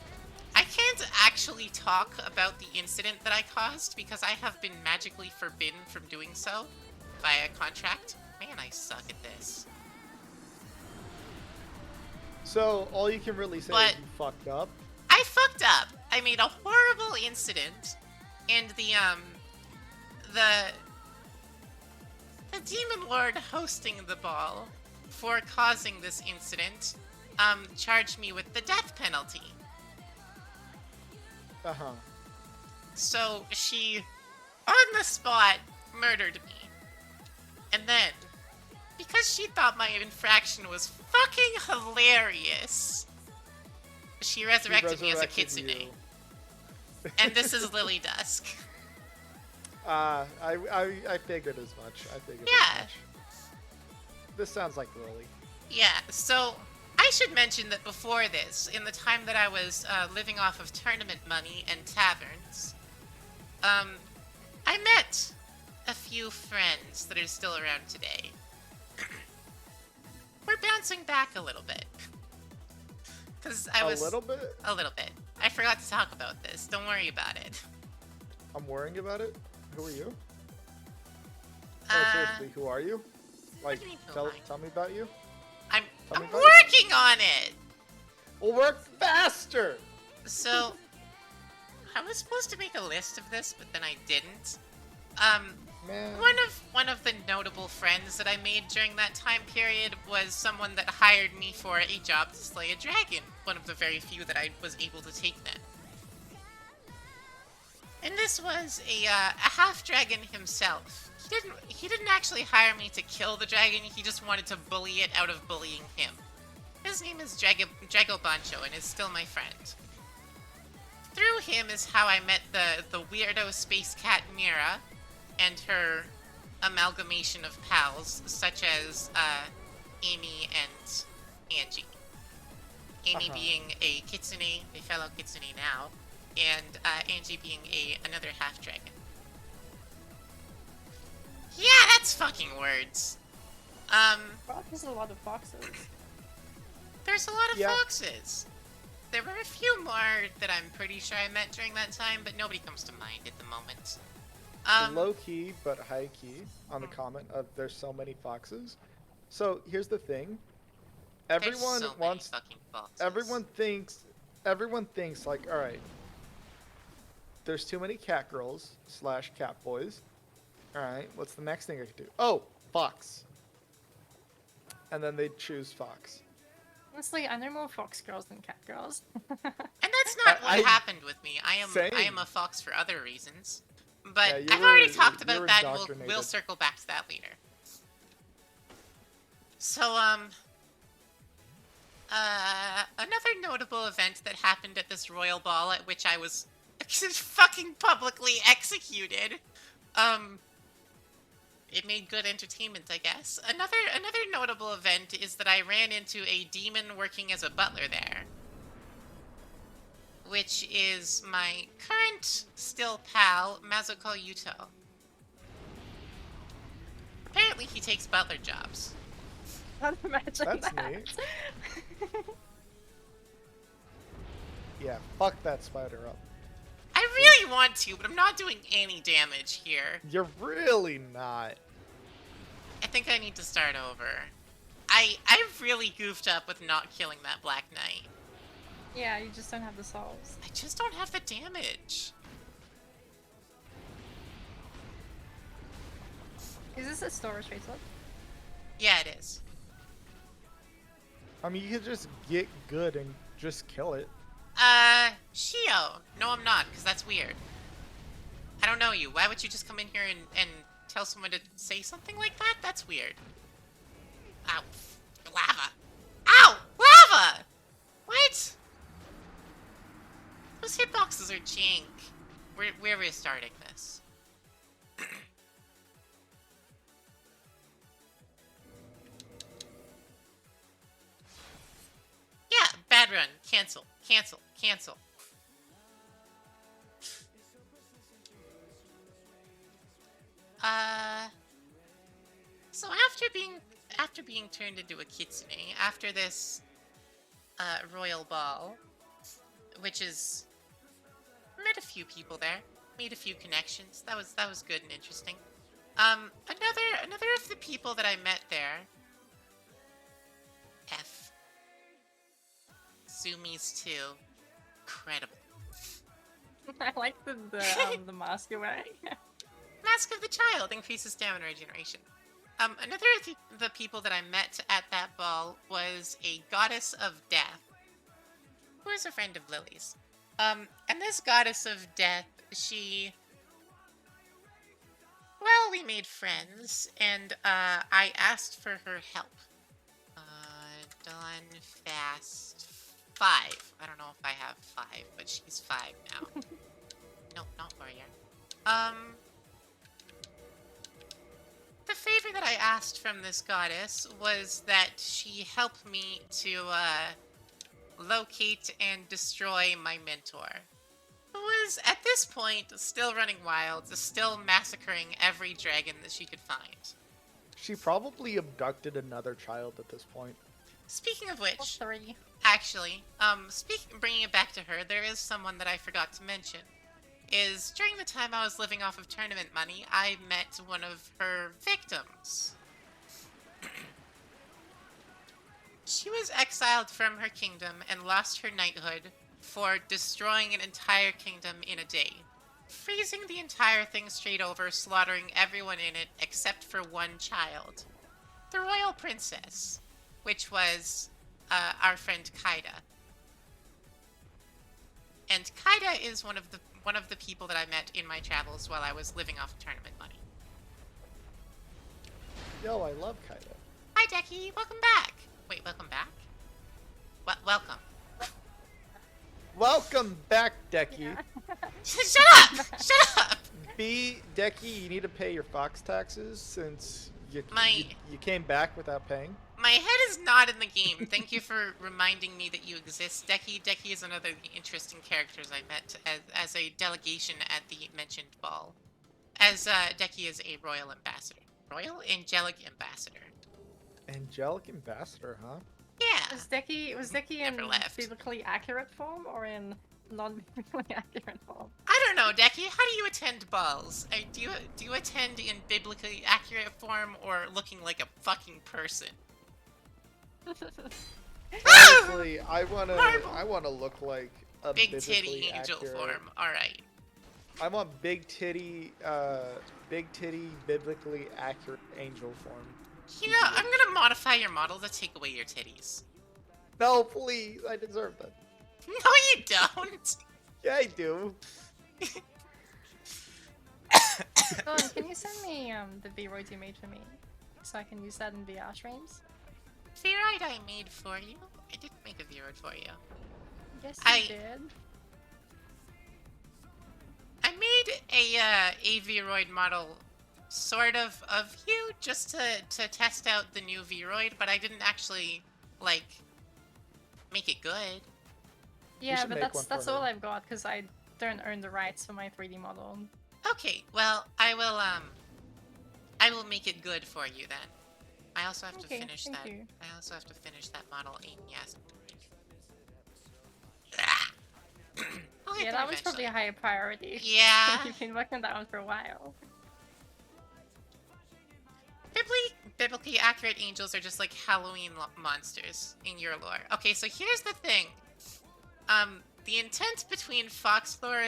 [SPEAKER 2] I can't actually talk about the incident that I caused because I have been magically forbidden from doing so via contract. Man, I suck at this.
[SPEAKER 1] So all you can really say is you fucked up.
[SPEAKER 2] I fucked up. I made a horrible incident, and the Demon Lord hosting the ball for causing this incident charged me with the death penalty.
[SPEAKER 1] Uh-huh.
[SPEAKER 2] So she, on the spot, murdered me. And then, because she thought my infraction was fucking hilarious, she resurrected me as a kitsune. And this is Lily Dusk.
[SPEAKER 1] I figured as much. As much. This sounds like Lily.
[SPEAKER 2] Yeah, so I should mention that before this, in the time that I was living off of tournament money and taverns, I met a few friends that are still around today. We're bouncing back a little bit. Because I was...
[SPEAKER 1] A little bit?
[SPEAKER 2] A little bit. I forgot to talk about this. Don't worry about it.
[SPEAKER 1] I'm worrying about it? Who are you? Oh, seriously, who are you? Like, tell me about you.
[SPEAKER 2] I'm working on it!
[SPEAKER 1] We'll work faster!
[SPEAKER 2] So, I was supposed to make a list of this, but then I didn't.
[SPEAKER 1] Man.
[SPEAKER 2] One of the notable friends that I made during that time period was someone that hired me for a job to slay a dragon. One of the very few that I was able to take then. And this was a half-dragon himself. He didn't actually hire me to kill the dragon, he just wanted to bully it out of bullying him. His name is Drago Bancho and is still my friend. Through him is how I met the weirdo space cat Mira and her amalgamation of pals, such as Amy and Angie. Amy being a kitsune, a fellow kitsune now, and Angie being another half-dragon. Yeah, that's fucking words.
[SPEAKER 3] There's a lot of foxes.
[SPEAKER 2] There's a lot of foxes. There were a few more that I'm pretty sure I met during that time, but nobody comes to mind at the moment.
[SPEAKER 1] Low key, but high key on the comment of there's so many foxes. So here's the thing. Everyone wants. Everyone thinks like, all right. There's too many cat girls / cat boys. All right, what's the next thing I could do? Oh, fox. And then they choose fox.
[SPEAKER 3] Honestly, I know more fox girls than cat girls.
[SPEAKER 2] And that's not what happened with me. I am a fox for other reasons. But I've already talked about that, and we'll circle back to that later. So, another notable event that happened at this royal ball at which I was fucking publicly executed, it made good entertainment, I guess. Another notable event is that I ran into a demon working as a butler there. Which is my current still pal, Mazuko Yuto. Apparently he takes butler jobs.
[SPEAKER 3] Can't imagine
[SPEAKER 1] That's
[SPEAKER 3] that.
[SPEAKER 1] neat. Yeah, fuck that spider up.
[SPEAKER 2] I really want to, but I'm not doing any damage here.
[SPEAKER 1] You're really not.
[SPEAKER 2] I think I need to start over. I really goofed up with not killing that Black Knight.
[SPEAKER 3] Yeah, you just don't have the souls.
[SPEAKER 2] I just don't have the damage.
[SPEAKER 3] Is this a storage facelift?
[SPEAKER 2] Yeah, it is.
[SPEAKER 1] I mean, you could just get good and just kill it.
[SPEAKER 2] Shio. No, I'm not, because that's weird. I don't know you. Why would you just come in here and tell someone to say something like that? That's weird. Ow. Lava. Ow! Lava! What? Those hitboxes are jank. We're restarting this. Yeah, bad run. Cancel. Cancel. Cancel. So after being turned into a kitsune, after this royal ball, which is met a few people there, made a few connections. That was good and interesting. Another of the people that I met there, Sumi's too. Incredible.
[SPEAKER 3] I like the mask you're wearing.
[SPEAKER 2] Mask of the Child increases stamina regeneration. Another of the people that I met at that ball was a goddess of death, who is a friend of Lily's. And this goddess of death, well, we made friends, and I asked for her help. Done fast 5. I don't know if I have 5, but she's 5 now. Nope, not warrior. The favor that I asked from this goddess was that she help me to locate and destroy my mentor, who was at this point still running wild, still massacring every dragon that she could find.
[SPEAKER 1] She probably abducted another child at this point.
[SPEAKER 2] Speaking of which,
[SPEAKER 3] 3.
[SPEAKER 2] actually, bringing it back to her, there is someone that I forgot to mention. Is during the time I was living off of tournament money, I met one of her victims. She was exiled from her kingdom and lost her knighthood for destroying an entire kingdom in a day. Freezing the entire thing straight over, slaughtering everyone in it except for one child. The royal princess, which was our friend Kaida. And Kaida is one of the people that I met in my travels while I was living off tournament money.
[SPEAKER 1] Yo, I love Kaida.
[SPEAKER 2] Hi, Decky. Welcome back. Wait, welcome back? Welcome.
[SPEAKER 1] Welcome back, Decky.
[SPEAKER 3] Yeah.
[SPEAKER 2] Shut up! Shut up!
[SPEAKER 1] Decky, you need to pay your Fox taxes since you came back without paying.
[SPEAKER 2] My head is not in the game. Thank you for reminding me that you exist, Decky. Decky is another of the interesting characters I met as a delegation at the mentioned ball. As Decky is a royal ambassador. Royal Angelic Ambassador.
[SPEAKER 1] Angelic Ambassador, huh?
[SPEAKER 2] Yeah.
[SPEAKER 3] Was Decky in
[SPEAKER 2] Never left.
[SPEAKER 3] biblically accurate form or in non-biblically accurate form?
[SPEAKER 2] I don't know, Decky. How do you attend balls? Do you attend in biblically accurate form or looking like a fucking person?
[SPEAKER 1] Honestly, I wanna look like a
[SPEAKER 2] Big titty angel
[SPEAKER 1] accurate.
[SPEAKER 2] form. All right.
[SPEAKER 1] I want big titty, biblically accurate angel form.
[SPEAKER 2] You know, I'm gonna modify your model to take away your titties.
[SPEAKER 1] No, please, I deserve that.
[SPEAKER 2] No, you don't.
[SPEAKER 1] Yeah, I do.
[SPEAKER 3] Dawn, can you send me the V-Roids you made for me so I can use that in VR streams?
[SPEAKER 2] Viroid I made for you. I did make a Viroid for you.
[SPEAKER 3] Yes,
[SPEAKER 2] I-
[SPEAKER 3] you did.
[SPEAKER 2] I made a Viroid model, sort of you, just to test out the new Viroid, but I didn't actually, like, make it good.
[SPEAKER 3] Yeah,
[SPEAKER 1] should
[SPEAKER 3] but
[SPEAKER 1] make one
[SPEAKER 3] that's
[SPEAKER 1] for
[SPEAKER 3] all
[SPEAKER 1] her.
[SPEAKER 3] I've got because I don't own the rights for my 3D model.
[SPEAKER 2] Okay, well, I will make it good for you then. I also have to
[SPEAKER 3] Okay,
[SPEAKER 2] finish
[SPEAKER 3] thank
[SPEAKER 2] that.
[SPEAKER 3] you.
[SPEAKER 2] I also have to finish that model in yes. I'll get
[SPEAKER 3] Yeah,
[SPEAKER 2] there
[SPEAKER 3] that was probably
[SPEAKER 2] eventually.
[SPEAKER 3] a higher priority.
[SPEAKER 2] Yeah.
[SPEAKER 3] You've been working on that one for a while.
[SPEAKER 2] Biblically accurate angels are just like Halloween monsters in your lore. Okay, so here's the thing. The intent behind FOXLORE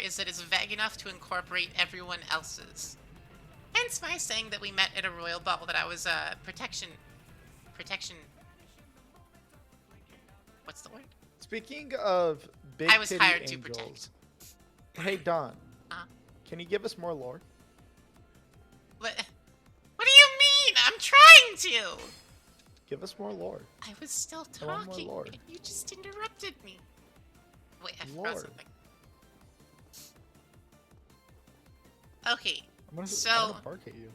[SPEAKER 2] is that it's vague enough to incorporate everyone else's. Hence my saying that we met at a royal ball that I was protection. What's the word?
[SPEAKER 1] Speaking of big
[SPEAKER 2] I was
[SPEAKER 1] titty
[SPEAKER 2] hired to
[SPEAKER 1] angels,
[SPEAKER 2] protect.
[SPEAKER 1] hey Don,
[SPEAKER 2] Uh-huh.
[SPEAKER 1] can you give us more lore?
[SPEAKER 2] What do you mean? I'm trying to.
[SPEAKER 1] Give us more lore.
[SPEAKER 2] I was still
[SPEAKER 1] I want more
[SPEAKER 2] talking,
[SPEAKER 1] lore.
[SPEAKER 2] and you just interrupted me. Wait, I
[SPEAKER 1] Lore.
[SPEAKER 2] forgot something. Okay,
[SPEAKER 1] I'm gonna
[SPEAKER 2] So-
[SPEAKER 1] bark at you.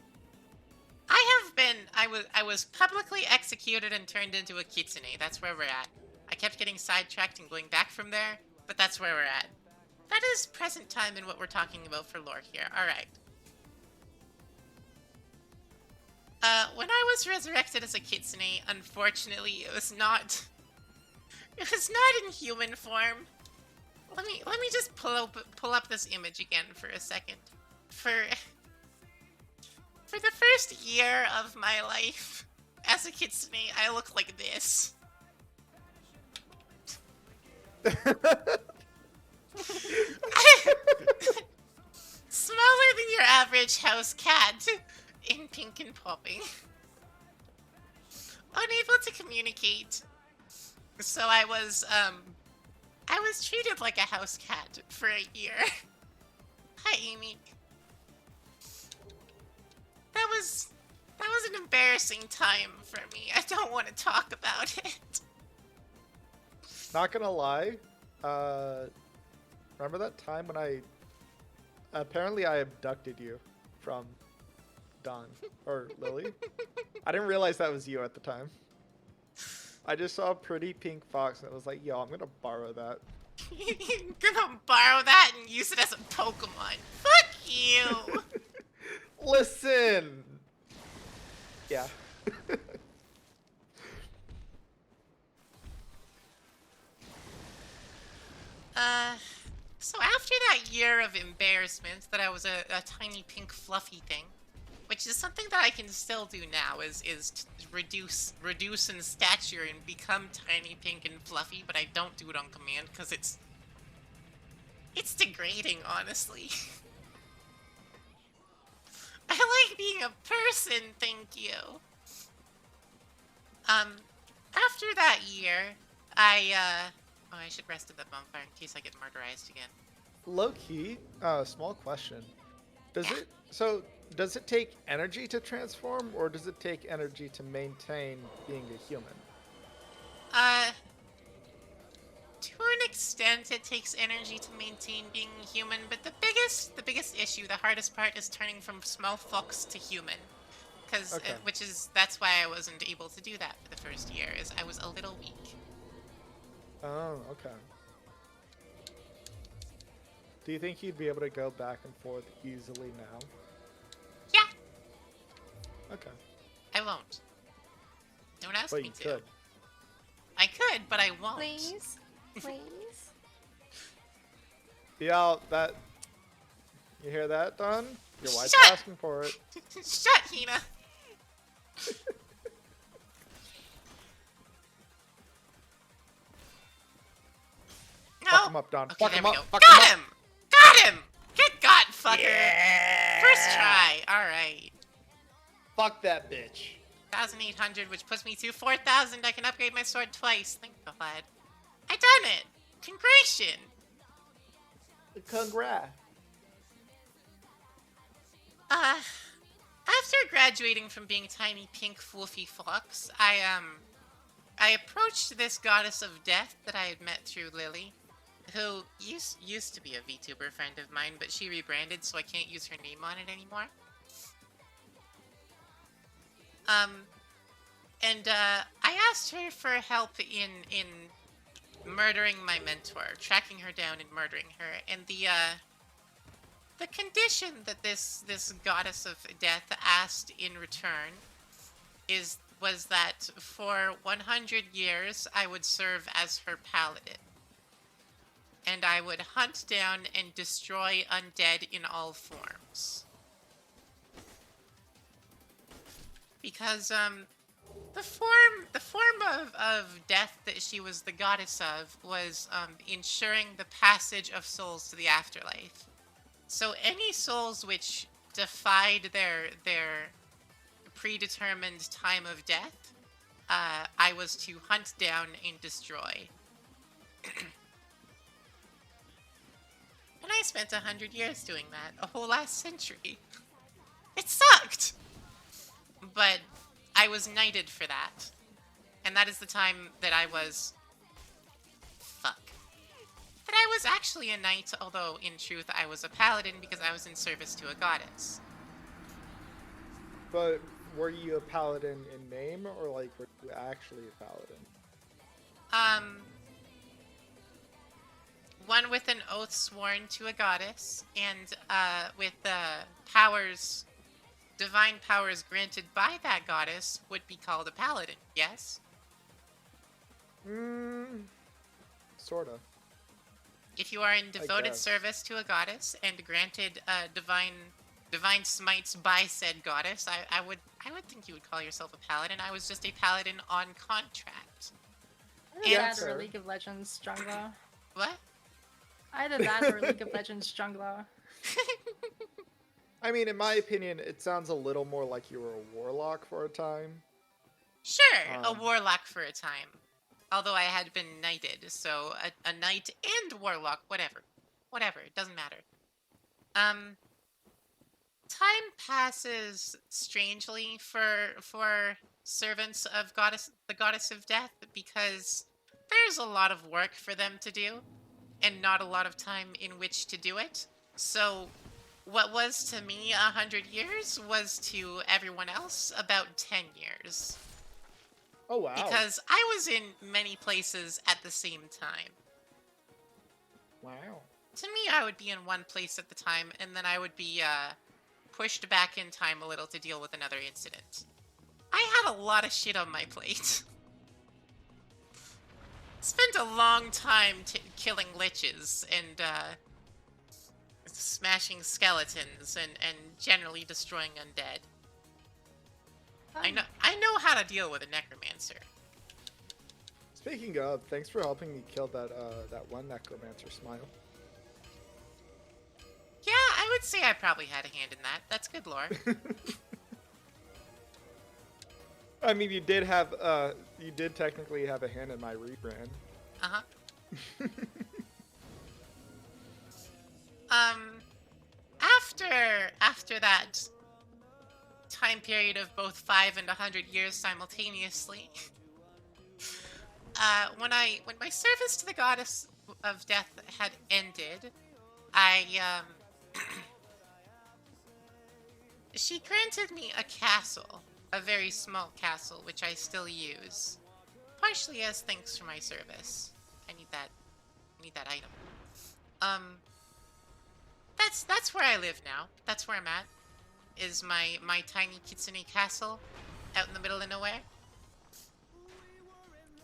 [SPEAKER 2] I was publicly executed and turned into a kitsune. That's where we're at. I kept getting sidetracked and going back from there, but that's where we're at. That is present time in what we're talking about for lore here. Alright. When I was resurrected as a kitsune, unfortunately, it was not. It was not in human form. Let me just pull up this image again for a second. For the first year of my life as a kitsune, I look like this. Smaller than your average house cat, in pink and popping. Unable to communicate. So I was treated like a house cat for a year. Hi, Amy. That was an embarrassing time for me. I don't want to talk about it.
[SPEAKER 1] Not gonna lie. Remember that time when I abducted you from Dawn or Lily? I didn't realize that was you at the time. I just saw a pretty pink fox and it was like, yo, I'm gonna borrow that.
[SPEAKER 2] You're gonna borrow that and use it as a Pokemon. Fuck you!
[SPEAKER 1] Listen! Yeah.
[SPEAKER 2] So after that year of embarrassment that I was a tiny pink fluffy thing, which is something that I can still do now, is to reduce in stature and become tiny pink and fluffy, but I don't do it on command because it's degrading, honestly. I like being a person, thank you. After that year, oh, I should rest at the bonfire in case I get murderized again.
[SPEAKER 1] Low key, small question. Does it take energy to transform, or does it take energy to maintain being a human?
[SPEAKER 2] To an extent, it takes energy to maintain being human, but the biggest issue, the hardest part, is turning from small fox to human.
[SPEAKER 1] Okay.
[SPEAKER 2] That's why I wasn't able to do that for the first year, is I was a little weak.
[SPEAKER 1] Oh, okay. Do you think you'd be able to go back and forth easily now?
[SPEAKER 2] Yeah.
[SPEAKER 1] Okay.
[SPEAKER 2] I won't. Don't ask
[SPEAKER 1] But
[SPEAKER 2] me
[SPEAKER 1] you
[SPEAKER 2] to.
[SPEAKER 1] could.
[SPEAKER 2] I could, but I won't.
[SPEAKER 3] Please? Please?
[SPEAKER 1] Yeah, that... You hear that, Don? Your wife's
[SPEAKER 2] Shut!
[SPEAKER 1] asking for it.
[SPEAKER 2] Shut, Hina! No.
[SPEAKER 1] Fuck him up, Don.
[SPEAKER 2] Okay,
[SPEAKER 1] Fuck
[SPEAKER 2] there
[SPEAKER 1] him
[SPEAKER 2] we
[SPEAKER 1] up.
[SPEAKER 2] go.
[SPEAKER 1] Fuck
[SPEAKER 2] Got
[SPEAKER 1] him
[SPEAKER 2] him! Got him! Good God, fucker!
[SPEAKER 1] Yeah!
[SPEAKER 2] First try. Alright.
[SPEAKER 1] Fuck that bitch.
[SPEAKER 2] 1,800, which puts me to 4,000. I can upgrade my sword twice. Thank God. I done it! Congratulations!
[SPEAKER 1] Congrats.
[SPEAKER 2] After graduating from being a tiny pink fluffy fox, I approached this goddess of death that I had met through Lily, who used to be a VTuber friend of mine, but she rebranded, so I can't use her name on it anymore. I asked her for help in murdering my mentor, tracking her down and murdering her, and the condition that this goddess of death asked in return was that for 100 years I would serve as her paladin. And I would hunt down and destroy undead in all forms. Because the form of death that she was the goddess of was ensuring the passage of souls to the afterlife. So any souls which defied their predetermined time of death, I was to hunt down and destroy. And I spent 100 years doing that, a whole last century. It sucked! But I was knighted for that. And that is the time that I was... Fuck. That I was actually a knight, although in truth I was a paladin because I was in service to a goddess.
[SPEAKER 1] But were you a paladin in name, or like were you actually a paladin?
[SPEAKER 2] One with an oath sworn to a goddess, and with powers divine powers granted by that goddess would be called a paladin, yes?
[SPEAKER 1] Sorta.
[SPEAKER 2] If you are in devoted
[SPEAKER 1] guess.
[SPEAKER 2] service to a goddess and granted divine smites by said goddess, I would think you would call yourself a paladin. I was just a paladin on contract.
[SPEAKER 3] Either
[SPEAKER 1] Yeah,
[SPEAKER 3] that or a
[SPEAKER 1] fair.
[SPEAKER 3] League of Legends jungler.
[SPEAKER 2] What?
[SPEAKER 3] Either that or a League of Legends jungler.
[SPEAKER 1] I mean, in my opinion, it sounds a little more like you were a warlock for a time.
[SPEAKER 2] Sure, a warlock for a time. Although I had been knighted, so a knight and warlock, whatever. Whatever, it doesn't matter. Time passes strangely for servants of the goddess of death, because there's a lot of work for them to do, and not a lot of time in which to do it. So what was to me 100 years was to everyone else about 10 years.
[SPEAKER 1] Oh, wow.
[SPEAKER 2] Because I was in many places at the same time.
[SPEAKER 1] Wow.
[SPEAKER 2] To me, I would be in one place at the time, and then I would be pushed back in time a little to deal with another incident. I had a lot of shit on my plate. Spent a long time killing liches and smashing skeletons and generally destroying undead. I know how to deal with a necromancer.
[SPEAKER 1] Speaking of, thanks for helping me kill that one necromancer, Smile.
[SPEAKER 2] Yeah, I would say I probably had a hand in that. That's good lore.
[SPEAKER 1] I mean, you did technically have a hand in my rebrand.
[SPEAKER 2] Uh-huh. After that time period of both 5 and 100 years simultaneously, when my service to the goddess of death had ended, she granted me a castle, a very small castle, which I still use, partially as thanks for my service. I need that item. That's where I live now. That's where I'm at. Is my tiny kitsune castle out in the middle of nowhere.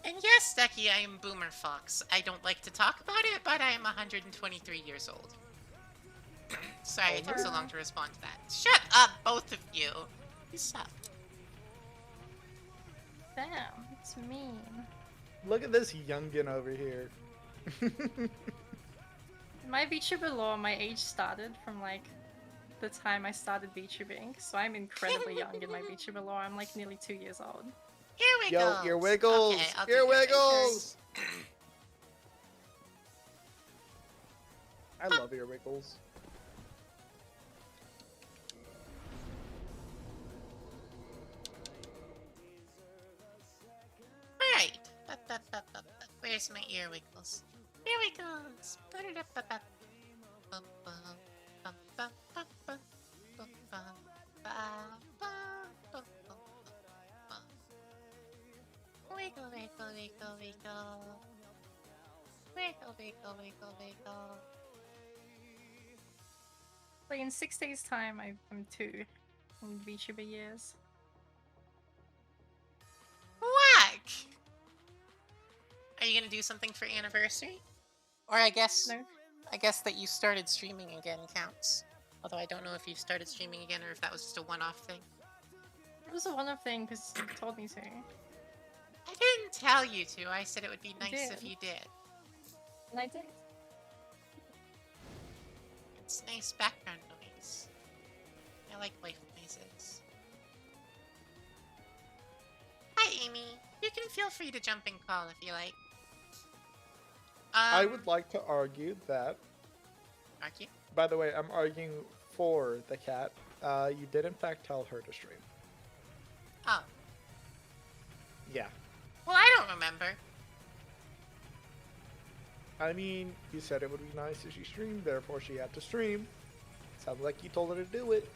[SPEAKER 2] And yes, Decky, I am Boomer Fox. I don't like to talk about it, but I am 123 years old. Sorry it took so long to respond to that. Shut up, both of you. You suck.
[SPEAKER 3] Damn, it's mean.
[SPEAKER 1] Look at this youngin over here.
[SPEAKER 3] My VTuber lore, my age started from like the time I started VTubing, so I'm incredibly young in my VTuber lore. I'm like nearly 2 years old.
[SPEAKER 2] Ear wiggles.
[SPEAKER 1] Ear wiggles.
[SPEAKER 2] Okay, I'll
[SPEAKER 1] Ear
[SPEAKER 2] do that.
[SPEAKER 1] wiggles. I love ear wiggles.
[SPEAKER 2] Alright. Where's my ear wiggles? Ear wiggles. Wiggle, wiggle, wiggle, wiggle. Wiggle, wiggle, wiggle, wiggle.
[SPEAKER 3] Like in 6 days' time, I'm 2 in VTuber years.
[SPEAKER 2] Whack! Are you gonna do something for anniversary? Or I guess that you started streaming again counts. Although I don't know if you started streaming again or if that was just a one-off thing.
[SPEAKER 3] It was a one-off thing because you told me to.
[SPEAKER 2] I didn't tell you to. I said it would be nice if you did.
[SPEAKER 3] And I did.
[SPEAKER 2] It's nice background noise. I like life noises. Hi, Amy. You can feel free to jump in call if you like.
[SPEAKER 1] I would like to argue that.
[SPEAKER 2] Argue?
[SPEAKER 1] By the way, I'm arguing for the cat. You did in fact tell her to stream.
[SPEAKER 2] Oh.
[SPEAKER 1] Yeah.
[SPEAKER 2] Well, I don't remember.
[SPEAKER 1] I mean, you said it would be nice if she streamed, therefore she had to stream. Sounds like you told her to do it.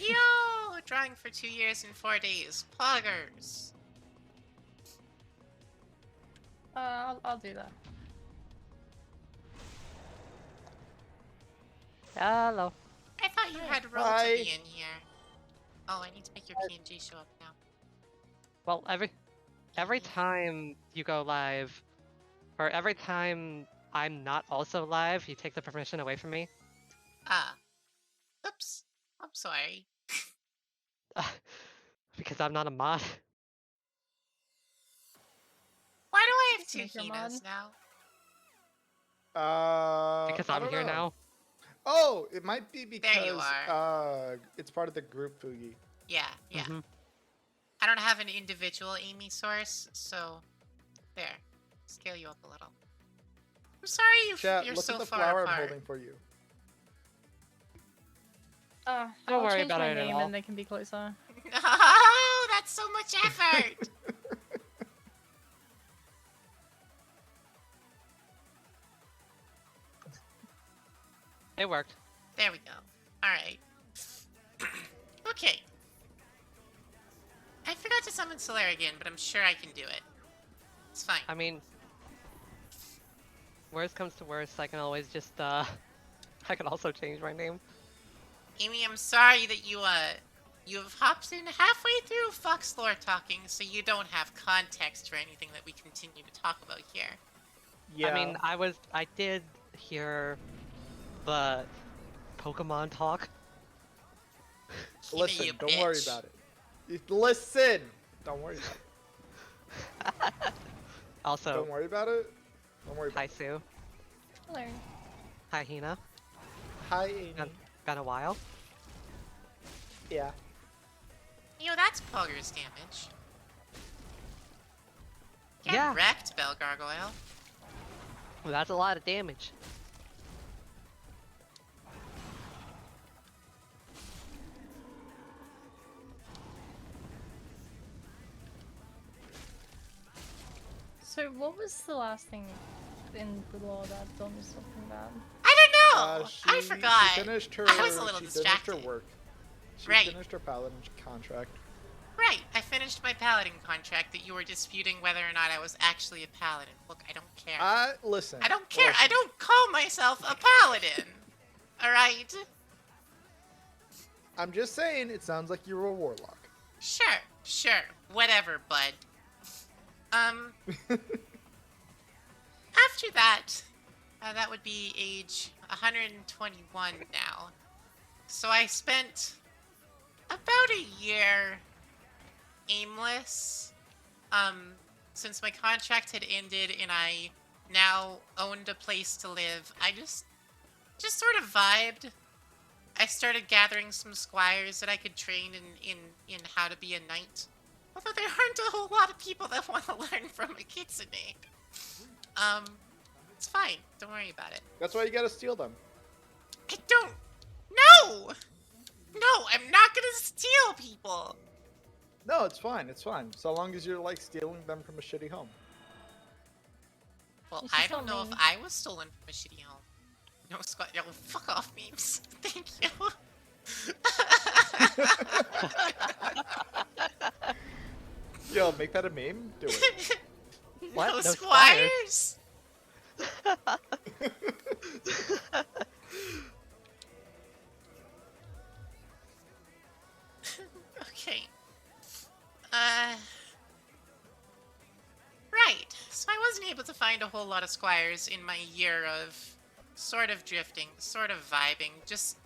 [SPEAKER 2] Yo! Drawing for 2 years and 4 days. Poggers.
[SPEAKER 3] I'll do that.
[SPEAKER 4] Hello.
[SPEAKER 2] I thought you had roll to
[SPEAKER 1] Hi.
[SPEAKER 2] be in here. Oh, I need to make your PNG show up now.
[SPEAKER 4] Well, every time you go live, or every time I'm not also live, you take the permission away from me.
[SPEAKER 2] Oops. I'm sorry.
[SPEAKER 4] Because I'm not a mod.
[SPEAKER 2] Why do I have
[SPEAKER 3] Just
[SPEAKER 2] two
[SPEAKER 3] make your mod.
[SPEAKER 2] Hinas now?
[SPEAKER 4] Because
[SPEAKER 1] I
[SPEAKER 4] I'm
[SPEAKER 1] don't
[SPEAKER 4] here
[SPEAKER 1] know.
[SPEAKER 4] now.
[SPEAKER 1] Oh, it might be because
[SPEAKER 2] you
[SPEAKER 1] it's part of the group Fugi.
[SPEAKER 2] Yeah.
[SPEAKER 4] Mhm.
[SPEAKER 2] I don't have an individual Amy source, so there. Scale you up a little. I'm sorry
[SPEAKER 1] Chat,
[SPEAKER 2] you're
[SPEAKER 1] look
[SPEAKER 2] so
[SPEAKER 1] at the
[SPEAKER 2] far
[SPEAKER 1] flower
[SPEAKER 2] apart.
[SPEAKER 1] I'm holding for you.
[SPEAKER 4] Don't
[SPEAKER 3] I'll
[SPEAKER 4] worry
[SPEAKER 3] change
[SPEAKER 4] about
[SPEAKER 3] my
[SPEAKER 4] it at
[SPEAKER 3] name
[SPEAKER 4] all.
[SPEAKER 3] and they can be closer.
[SPEAKER 2] Oh, that's so much effort.
[SPEAKER 4] It worked.
[SPEAKER 2] There we go. All right. Okay. I forgot to summon Solaire again, but I'm sure I can do it. It's fine.
[SPEAKER 4] I mean, worst comes to worst, I can always just I can also change my name.
[SPEAKER 2] Amy, I'm sorry that you have hopped in halfway through FOXLORE talking, so you don't have context for anything that we continue to talk about here.
[SPEAKER 1] Yeah.
[SPEAKER 4] I mean, I did hear the Pokemon talk.
[SPEAKER 2] Hina,
[SPEAKER 1] Listen,
[SPEAKER 2] you
[SPEAKER 1] don't worry
[SPEAKER 2] bitch.
[SPEAKER 1] about it. Listen! Don't worry about it.
[SPEAKER 4] Also,
[SPEAKER 1] Don't worry about it. Don't worry about
[SPEAKER 4] hi
[SPEAKER 1] it.
[SPEAKER 4] Sue.
[SPEAKER 3] Hello.
[SPEAKER 4] Hi Hina.
[SPEAKER 1] Hi, Amy.
[SPEAKER 4] Been a while.
[SPEAKER 1] Yeah.
[SPEAKER 2] You know, that's Pogger's damage. Get
[SPEAKER 4] Yeah.
[SPEAKER 2] wrecked, Bell Gargoyle.
[SPEAKER 4] Well, that's a lot of damage.
[SPEAKER 3] So what was the last thing in the law that Don was talking about?
[SPEAKER 2] I don't know. I
[SPEAKER 1] She
[SPEAKER 2] forgot.
[SPEAKER 1] finished her.
[SPEAKER 2] I was a little
[SPEAKER 1] she
[SPEAKER 2] distracted.
[SPEAKER 1] finished her work. She
[SPEAKER 2] Right.
[SPEAKER 1] finished her paladin contract.
[SPEAKER 2] Right, I finished my paladin contract that you were disputing whether or not I was actually a paladin. Look, I don't care.
[SPEAKER 1] Listen.
[SPEAKER 2] I don't care. I
[SPEAKER 1] listen.
[SPEAKER 2] don't call myself a paladin. Alright?
[SPEAKER 1] I'm just saying, it sounds like you're a warlock.
[SPEAKER 2] Sure. Whatever, bud. After that, that would be age 121 now. So I spent about a year aimless, since my contract had ended and I now owned a place to live. I just sort of vibed. I started gathering some squires that I could train in how to be a knight. Although there aren't a whole lot of people that want to learn from a kitsune. It's fine. Don't worry about it.
[SPEAKER 1] That's why you gotta steal them.
[SPEAKER 2] I don't. No! No, I'm not gonna steal people!
[SPEAKER 1] No, it's fine. It's fine. So long as you're like stealing them from a shitty home.
[SPEAKER 2] Well,
[SPEAKER 3] You should
[SPEAKER 2] I don't
[SPEAKER 3] tell
[SPEAKER 2] know
[SPEAKER 3] me.
[SPEAKER 2] if I was stolen from a shitty home. No, squat. Yo, fuck off, memes. Thank you.
[SPEAKER 1] Yo, make that a meme? Do it.
[SPEAKER 4] What?
[SPEAKER 2] No
[SPEAKER 4] No
[SPEAKER 2] squires? Okay. Right. So I wasn't able to find a whole lot of squires in my year of sort of drifting, sort of vibing, just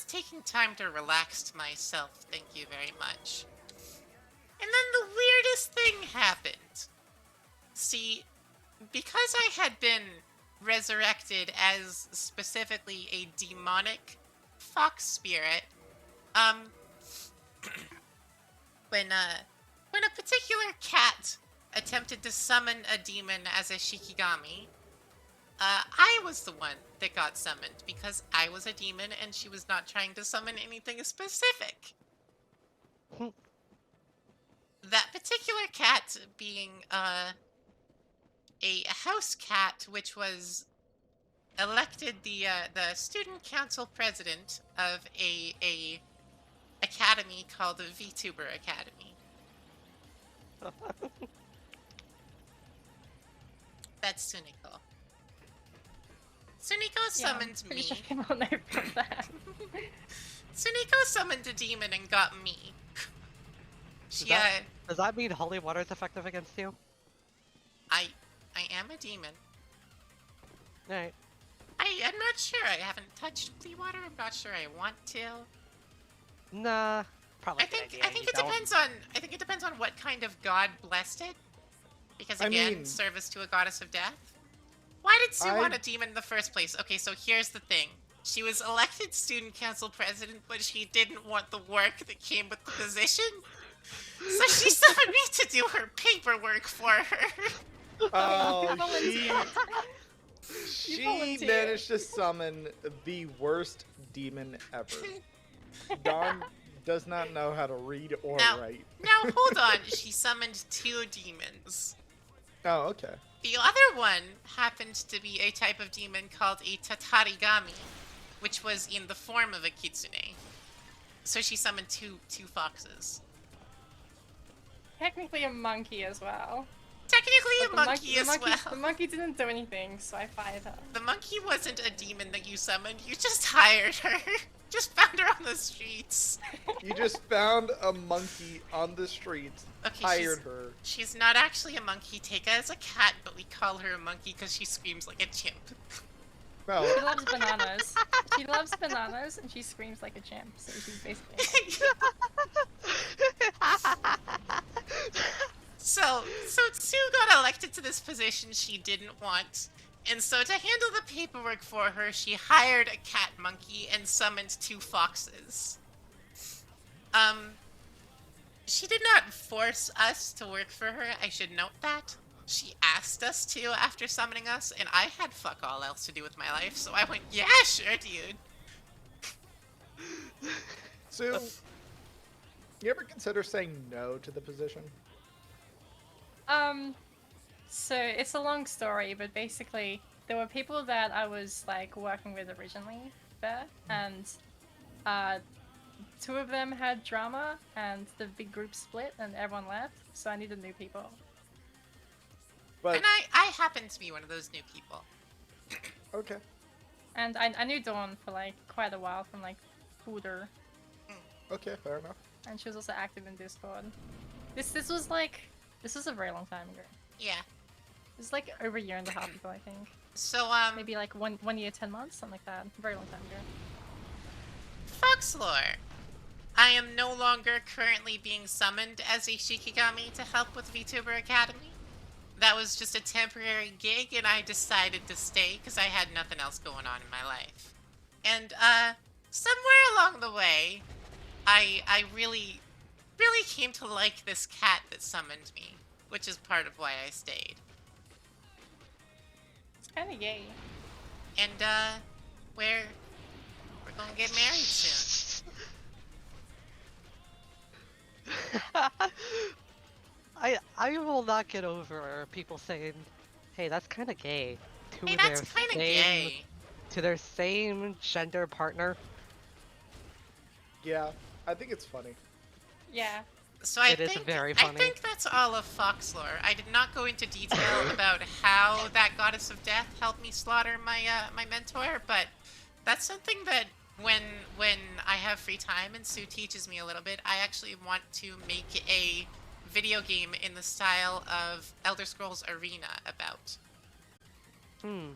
[SPEAKER 2] taking time to relax to myself, thank you very much. And then the weirdest thing happened. See, because I had been resurrected as specifically a demonic fox spirit, when a particular cat attempted to summon a demon as a Shikigami, I was the one that got summoned because I was a demon and she was not trying to summon anything specific. That particular cat being a house cat, which was elected the student council president of a academy called the VTuber Academy. That's Sunico. Suniko summoned
[SPEAKER 3] Pretty
[SPEAKER 2] me.
[SPEAKER 3] sure people know from that.
[SPEAKER 2] Suniko summoned a demon and got me. She,
[SPEAKER 4] Does that mean holy water is effective against you?
[SPEAKER 2] I am a demon.
[SPEAKER 4] Alright.
[SPEAKER 2] I'm not sure. I haven't touched holy water. I'm not sure I want to.
[SPEAKER 4] Nah. Probably
[SPEAKER 2] I think it depends on what kind of god blessed it. Because again, service to a goddess of death. Why did Sue want a demon in the first place? Okay, so here's the thing. She was elected student council president, but she didn't want the work that came with the position. So she summoned me to do her paperwork for her.
[SPEAKER 1] Oh, she managed to summon the worst demon ever. Dawn does not know how to read or write.
[SPEAKER 2] Now, hold on. She summoned 2 demons.
[SPEAKER 1] Oh, okay.
[SPEAKER 2] The other one happened to be a type of demon called a tatarigami, which was in the form of a kitsune. So she summoned two foxes.
[SPEAKER 3] Technically a monkey as well.
[SPEAKER 2] Technically
[SPEAKER 3] But
[SPEAKER 2] a monkey as well.
[SPEAKER 3] The monkey didn't do anything, so I fired her.
[SPEAKER 2] The monkey wasn't a demon that you summoned, you just hired her. Just found her on the streets.
[SPEAKER 1] You just found a monkey on the streets, hired her.
[SPEAKER 2] She's not actually a monkey. Take her as a cat, but we call her a monkey because she screams like a chimp.
[SPEAKER 1] Well,
[SPEAKER 3] She loves bananas. She loves bananas and she screams like a chimp, so she's basically
[SPEAKER 2] So Sue got elected to this position she didn't want. And so to handle the paperwork for her, she hired a cat monkey and summoned 2 foxes. She did not force us to work for her, I should note that. She asked us to after summoning us, and I had fuck all else to do with my life, so I went, yeah, sure, dude.
[SPEAKER 1] Sue, you ever consider saying no to the position?
[SPEAKER 3] So it's a long story, but basically there were people that I was like working with originally there, and 2 of them had drama, and the big group split, and everyone left. So I needed new people.
[SPEAKER 1] But
[SPEAKER 2] And I happen to be one of those new people.
[SPEAKER 1] okay.
[SPEAKER 3] And I knew Dawn for like quite a while from like Hooter,
[SPEAKER 1] Okay, fair enough.
[SPEAKER 3] and she was also active in Discord. This was a very long time ago.
[SPEAKER 2] Yeah.
[SPEAKER 3] It was like over a year and a half ago, I think.
[SPEAKER 2] So,
[SPEAKER 3] Maybe like one year, 10 months, something like that. Very long time ago.
[SPEAKER 2] FOXLORE. I am no longer currently being summoned as a Shikigami to help with VTuber Academy. That was just a temporary gig, and I decided to stay because I had nothing else going on in my life. And, somewhere along the way, I really came to like this cat that summoned me, which is part of why I stayed.
[SPEAKER 3] It's kind of gay.
[SPEAKER 2] And, we're gonna get married soon.
[SPEAKER 4] I will not get over people saying, "Hey, that's kind of gay," to
[SPEAKER 2] Hey,
[SPEAKER 4] their
[SPEAKER 2] that's kind of
[SPEAKER 4] same
[SPEAKER 2] gay.
[SPEAKER 4] to their same gender partner.
[SPEAKER 1] Yeah, I think it's funny.
[SPEAKER 3] Yeah.
[SPEAKER 2] So I
[SPEAKER 4] It is
[SPEAKER 2] think,
[SPEAKER 4] very
[SPEAKER 2] I
[SPEAKER 4] funny.
[SPEAKER 2] think that's all of FOXLORE. I did not go into detail about how that goddess of death helped me slaughter my my mentor, but that's something that when I have free time and Sue teaches me a little bit, I actually want to make a video game in the style of Elder Scrolls Arena about.